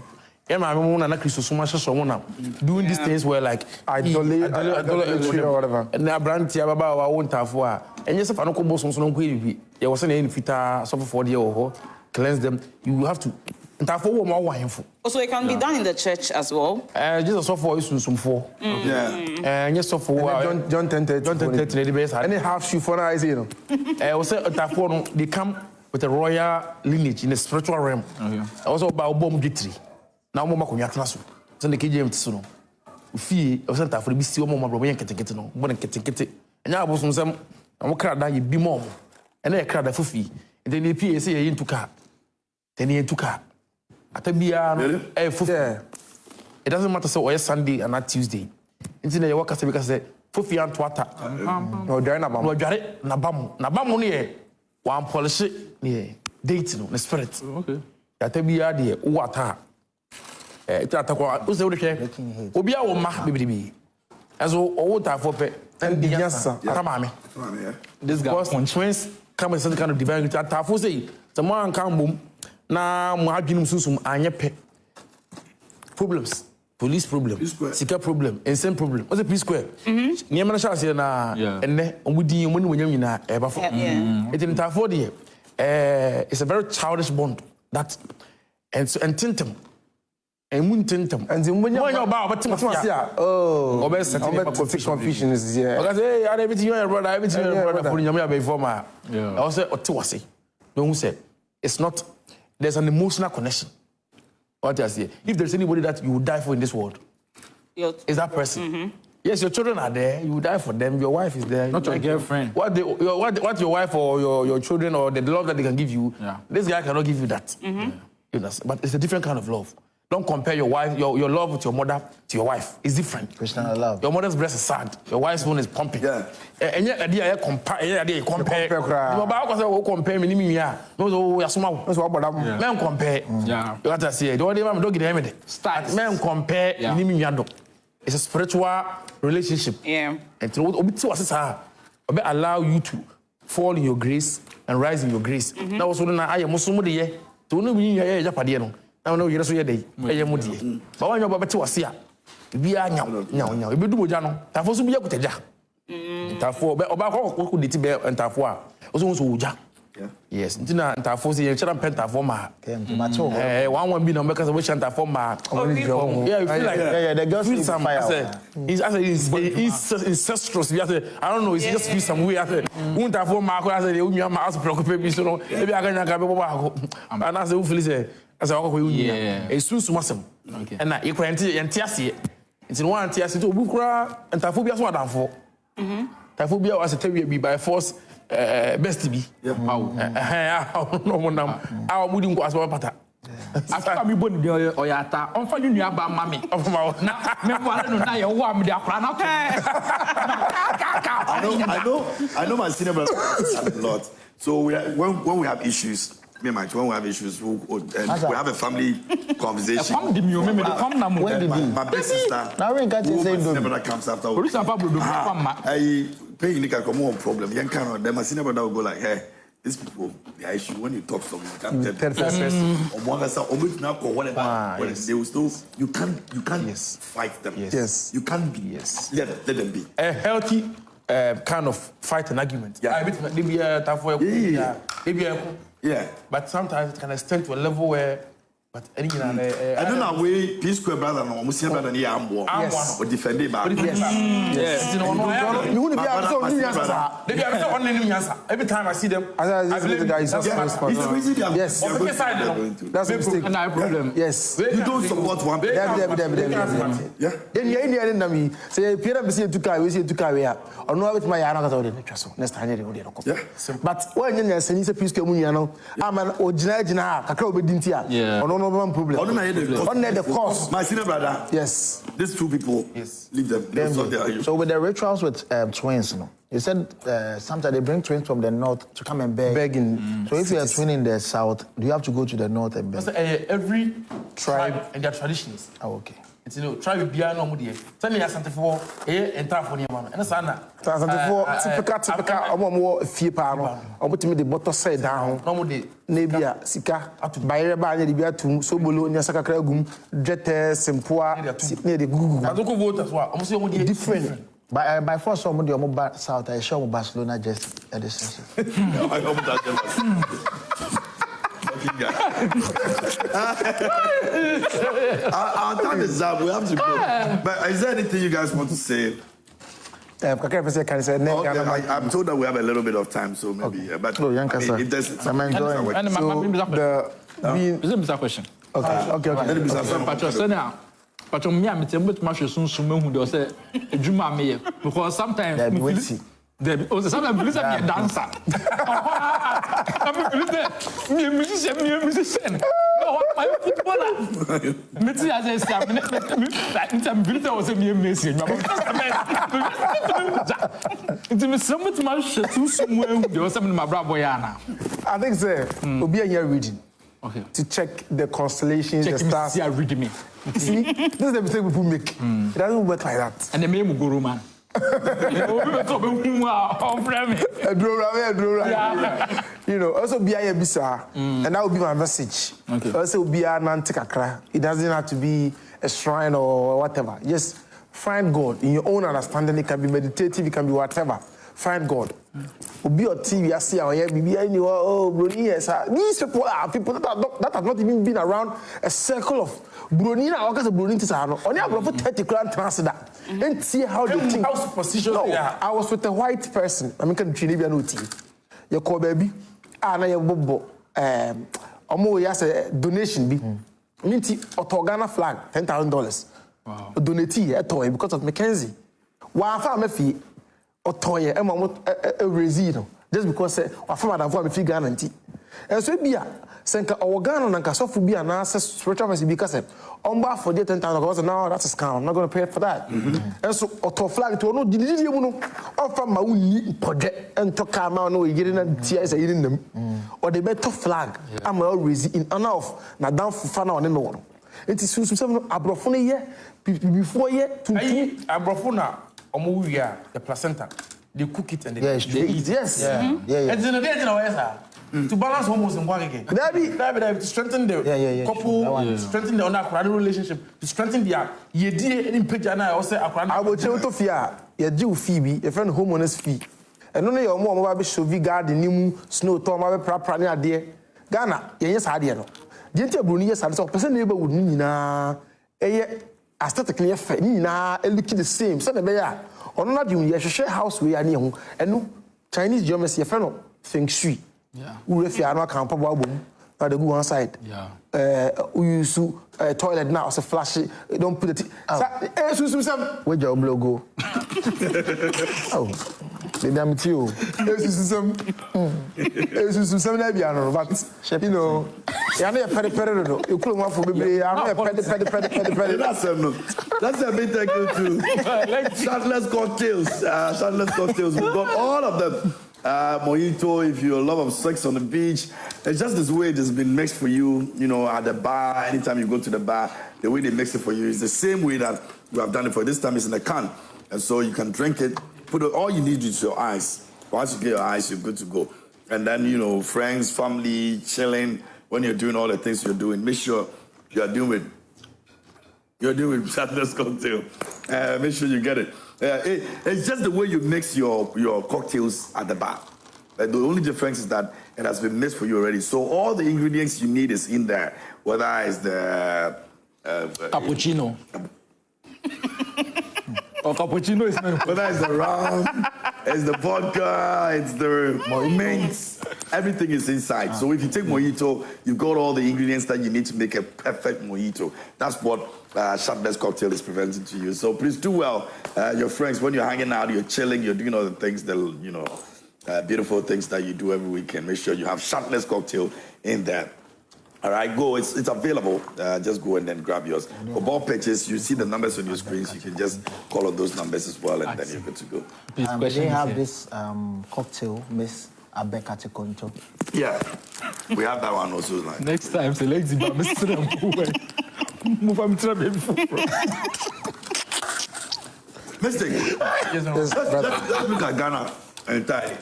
S13: Emma, Christo, so much so now doing these things where like idolate or whatever. And now, brand Tiababa, I won't have one. And yes, if I don't come boss on some query, there was an end fita, suffer for the or cleanse them. You have to.
S8: So it can be done in the church as well.
S13: Just so for is some four.
S1: Yeah.
S13: And yes, so for
S12: John 10:30.
S13: The best.
S12: Any half shoe for eyes, you know.
S13: Also, they come with a royal lineage in the spiritual realm. Also about bomb victory. Now, Mama Kunyatnasu. So the KJM Tsuno. Fee of Santa for the BC or Mama Roman Ketting, one and Ketting. And now I was on some. I'm a crowd that you be more. And then a crowd of Fufi. And then the PSA into car. Then he into car. Atabia, it doesn't matter so why Sunday and not Tuesday. Into the work because Fufi and Twata. No, Diana, no, Jared, Nabamu near one polish near dating the spirit. Okay. Atabia, dear, water. Who's the other? Obia or Mah, baby. As all time for pet and the answer. This guy, when twins come with some kind of divine Tafo say, the man come boom. Now, I have some problems. Police problem, Sika problem, insane problem. What's the P square? Niamana Shasi and then we deal when you're in a buffer. It didn't afford it. It's a very childish bond that and tintum. And moon tintum. And then when you're about what oh, best confusion is here. Because hey, everything you're brother, everything you're brother for Yamia before my. I was say, what was it? No one said it's not. There's an emotional connection. What I say, if there's anybody that you would die for in this world, is that person. Yes, your children are there. You would die for them. Your wife is there.
S9: Not your girlfriend.
S13: What your wife or your children or the love that they can give you. Yeah. This guy cannot give you that. You know, but it's a different kind of love. Don't compare your wife, your love with your mother to your wife. It's different.
S12: Christian love.
S13: Your mother's breast is sad. Your wife's one is pumping. Yeah. And yet, compare. You compare me. No, men compare. Yeah. You got to say, don't get him. Start. Men compare. It's a spiritual relationship.
S8: Yeah.
S13: And to allow you to fall in your grace and rise in your grace. Now also na I am musumu de ye. To no bi ye japade no. Now no yere so ye dey. Eye mu de. Ba wan yo ba bete wase a. Bi a nya. E be du boja no. Tafo so bi ye kuteja. Tafo oba ko de ti be ntafo a. Also so woja. Yes, ntina ntafo se ye chara pentafo ma. One be no make us we ntafo ma. Yeah, you feel like
S10: the girls
S13: feel some fire. It's incestuous. I don't know, it's just feel some way. I say ntafo ma ko I say you ma as preoccuped me so no. Maybe I can be baba. And I say who feel say as I ko you. E sunsu masem. And na e kwenti entiase. Nti no entiase to obu kura ntafo bia so adamfo. Ntafo bia was tell we be by force best be. No monam. Our mudi nko asba pata.
S9: After me boni de oyata. On fa nua ba ma me. Na me wale no na ye wo am de akra na to.
S1: I know my senior brother a lot. So when we have issues, me and my when we have issues, we have a family conversation. My big sister.
S10: Now we got to say
S1: no. Brother comes after. Pay you can come on problem. Young kind then my senior brother will go like, hey, these people, the issue when you talk to them, you can't tell them. They will still you can't fight them.
S10: Yes.
S1: You can't be let them be.
S13: A healthy kind of fight and argument.
S1: Yeah.
S13: But sometimes it can extend to a level where but any
S1: I don't know way P Square brother no Muslim brother ni ambo or defend it back.
S13: Yes. You wouldn't be able to every time I see them I believe the guy is responsible.
S10: Yes. That's a mistake.
S9: No problem.
S10: Yes.
S1: You don't support one person.
S10: Yeah. Then you ain't in me. Say Pierre be say to car we say to car we are. Or no with my yana ka so next time you dey come. But when you say P Square mu no am an original kakra obedinti a. No problem.
S1: On
S10: the cost.
S1: My senior brother.
S10: Yes.
S1: These two people. Yes. Leave them.
S10: So with the rituals with twins, you know, you said sometimes they bring twins from the north to come and beg. Begging. So if you are twin in the south, do you have to go to the north and beg?
S13: Every tribe and their traditions.
S10: Oh, okay.
S13: It's, you know, tribe be no mudi. Tell me Santa for enter for your man. And sana.
S10: Santa for typical omo fie pa no. Omo timi the bottle side down.
S13: No mudi.
S10: Nebia sika bayre ba nya de bia tum so bolo nya saka kra gum dwete sempoa ne de gugu.
S13: Adoko voters wa omo so mudi
S10: different. By force omo de omo ba south I show Barcelona just at the session.
S1: I hope that our time is up. We have to go. But is there anything you guys want to say?
S10: I'm told
S1: that we have a little bit of time, so maybe. Okay. But if there's
S10: I'm enjoying
S9: the question.
S10: Okay.
S9: But me, I'm telling you, because sometimes sometimes I'm a dancer. I'm a musician. No, I'm a footballer. Maybe as I say, I'm a musician. It's so much my brother.
S10: I think so. We'll be here reading.
S9: Okay.
S10: To check the constellations, the stars.
S9: See, read me.
S10: See, this is the mistake people make. It doesn't work like that.
S9: And the name of Guru man.
S10: You know, also be a bisa, and that would be my message.
S9: Okay.
S10: Also be a nantikakra. It doesn't have to be a shrine or whatever. Just find God in your own understanding. It can be meditative, it can be whatever. Find God. Be your TV, I see, oh, Bruni, yes. These people are people that have not even been around a circle of Bruni. Now, because Bruni is only about 30 grand transfer and see how they think. I was with a white person. I'm going to Trinidad no tea. You call baby, and I have bobo. Omo has a donation. Be minty Ghana flag $10,000. Wow. Donate at toy because of Mackenzie. Why farm a fee? Otoye a resino just because wa fama da for me fi Ghana nti enso bia senka Ghana na nka sofu bia na spiritual person because omba for the 10,000 because now that's a scam. I'm not going to pay for that. Enso oto flag to no dididi mu no ofa ma wuni project ento ka ma no yiri na tia is yiri nam or the better flag am always in honor of na dan fufa na one me wono enti susu sem no abrofo no ye before ye to
S13: abrofo na the placenta. they cook it and they
S10: eat. Yes.
S13: Yeah. And then the day to balance almost in one again. To strengthen the couple, to strengthen the underground relationship, to strengthen the idea and picture. And I also I
S12: will tell you fear. You do Phoebe, a friend homeowners fee. And only your mom will be show garden, new snow, Tom, proper idea. Ghana, yes, I did. Gentle Bruni, yes, and so person neighborhood, Nina, aesthetically, Nina, and look the same. So the bear, or not you, share house we are near, and no Chinese geometry, a fellow, feng shui. Yeah. We if you are not camp boom, at the go on side. Yeah. We use toilet now, so flash it, don't put it. Where's your logo? Oh, the damn it you. Some but you know, you're not a petty. You couldn't want for me. I'm not a petty.
S1: That's a bit technical too. Shirtless cocktails. We've got all of them. Mojito, if you're a lover of sex on the beach, it's just this way it has been mixed for you, you know, at the bar. Anytime you go to the bar, the way they mix it for you is the same way that we have done it for. This time it's in a can. And so you can drink it, all you need is your ice. Once you get your ice, you're good to go. And then, you know, friends, family, chilling, when you're doing all the things you're doing, make sure you're doing shirtless cocktail. Make sure you get it. It's just the way you mix your cocktails at the bar. The only difference is that it has been mixed for you already. So all the ingredients you need is in there. Whether it's the
S9: cappuccino. Or cappuccino is
S1: whether it's the rum, it's the vodka, it's the mints. Everything is inside. So if you take mojito, you've got all the ingredients that you need to make a perfect mojito. That's what shirtless cocktail is presenting to you. So please do well. Your friends, when you're hanging out, you're chilling, you're doing all the things that, you know, beautiful things that you do every weekend. Make sure you have shirtless cocktail in there. All right, go. It's available. Just go and then grab yours. For more purchase, you see the numbers on your screens. You can just call on those numbers as well, and then you're good to go.
S10: They have this cocktail, Miss Abekate Konto.
S1: Yeah, we have that one also. Like.
S9: Next time, select the move on to
S1: Mystic. Let's look at Ghana entirely.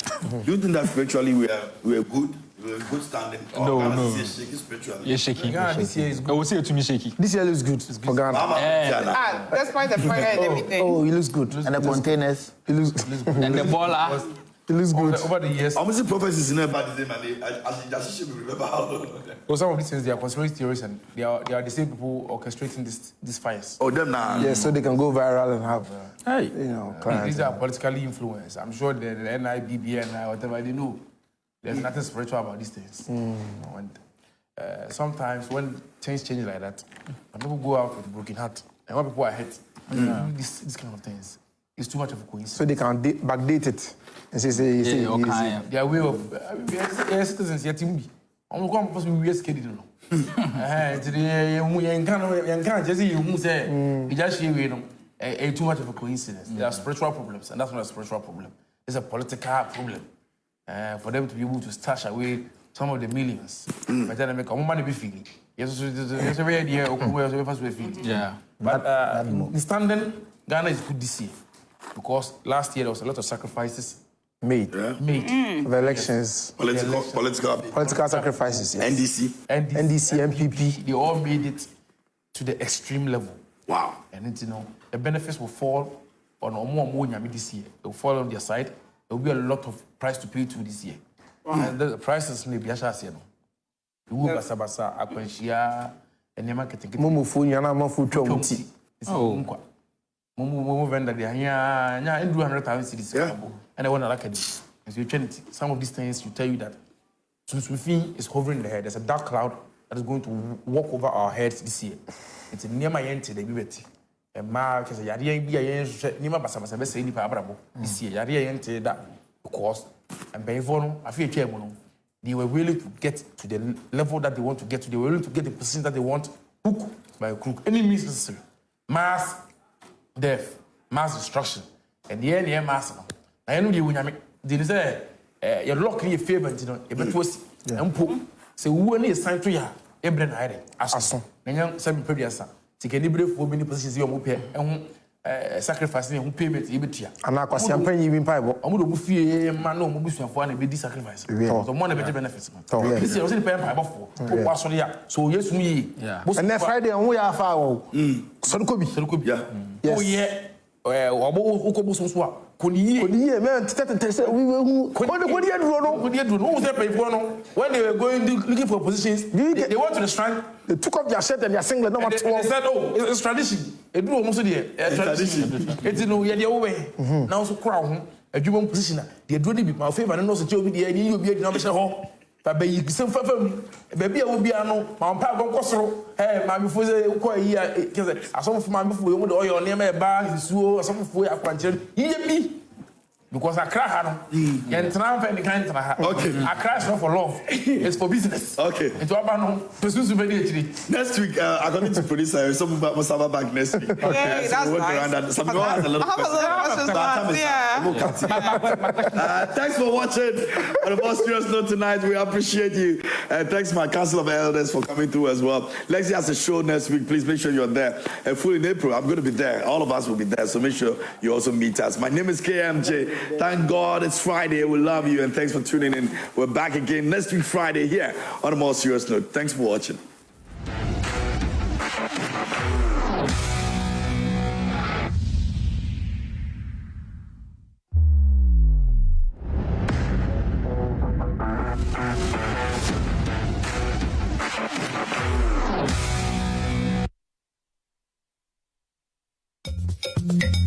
S1: Do you think that spiritually we are good? We're good standing.
S9: No.
S1: Ghana is shaky spiritually.
S9: You're shaky.
S13: This year is good.
S9: I will say it to me shaky.
S12: This year looks good for Ghana.
S8: Despite the fire and everything.
S10: Oh, he looks good. And the containers.
S12: He looks good.
S9: And the baller.
S12: It looks good.
S13: Over the years.
S1: How many prophecies in about the same and I should remember how.
S13: Well, some of these things, they are conspiracy theories and they are the same people orchestrating these fires.
S1: Oh, them now.
S12: Yeah, so they can go viral and have, you know,
S13: these are politically influenced. I'm sure the NIBBN, whatever, they know. There's nothing spiritual about these things. And, sometimes when things change like that, when people go out with a broken heart, and when people are hurt, these kind of things, it's too much of a coincidence.
S12: So they can backdate it and say
S13: their way of citizens yet to be. I'm going to be scared. You can't just say you say you just too much of a coincidence. There are spiritual problems, and that's not a spiritual problem. It's a political problem. For them to be able to stash away some of the millions. But then they make money be feeling. Yes, there's a very idea of where the first way feeling. Yeah. But in standing, Ghana is good this year. Because last year there was a lot of sacrifices
S12: made. Of elections. Political sacrifices. Yes. NDC, MPP.
S13: They all made it to the extreme level.
S1: Wow.
S13: And you know, the benefits will fall on Omo this year. It will fall on their side. There will be a lot of price to pay to this year. Wow. And the prices may be a share. You will basa akwenshia and your marketing.
S12: Momo phone yana mofu chomti.
S13: Oh. Momo vendor there. Yeah, and 200,000 cities. And I want to like it. As you change some of these things, you tell you that Sufi is hovering in the head. There's a dark cloud that is going to walk over our heads this year. It's near my end to the Bibeti. And Mark is a Yadi be a Nima Basama say Nipa this year. Yadi entered that because and Bevono, I feel chairman. They were willing to get to the level that they want to get to. They were willing to get the position that they want, hook by a crook. Any means necessary. Mass death, mass destruction. And the end, mass. I know you when they say, you're locking your favor, you know, a bit was and poop. So, who is signed to ya, Ebren Hire, as a son. And young 7 previous son. Take any brief for many positions you are and sacrifice who payment yibetia.
S12: And I was campaign even Bible.
S13: I'm going to fear man no mobile for and be sacrifice. So one of the benefits. This is the pay for. So yes, me.
S12: And then Friday and we are far. So could be.
S13: Oh yeah. When they were going looking for positions, they went to the shrine.
S12: They took off their shirt and their singlet. No,
S13: they said, "Oh, it's tradition. It do almost the tradition. It's no the way. Now so crown a human position. They do it my favor and also be the idea you be a denomination. But be some baby will be no my papa go hey my before say ko here as some of my before you do your name e ba so some of you akwanche be because Accra ha no yen transfer the kind ha okay Accra is not for love it's for business
S1: okay
S13: it will ba no pursue super
S1: next week according to producer some must have back next week
S8: okay that's nice
S1: some has a lot of questions thanks for watching on a more serious note tonight we appreciate you thanks my council of elders for coming through as well. Lexi has a show next week, please make sure you're there full in April. I'm going to be there, all of us will be there, so make sure you also meet us. My name is KMJ. Thank God it's Friday. We love you and thanks for tuning in. We're back again next week Friday here on a more serious note. Thanks for watching.
S3: Thank you.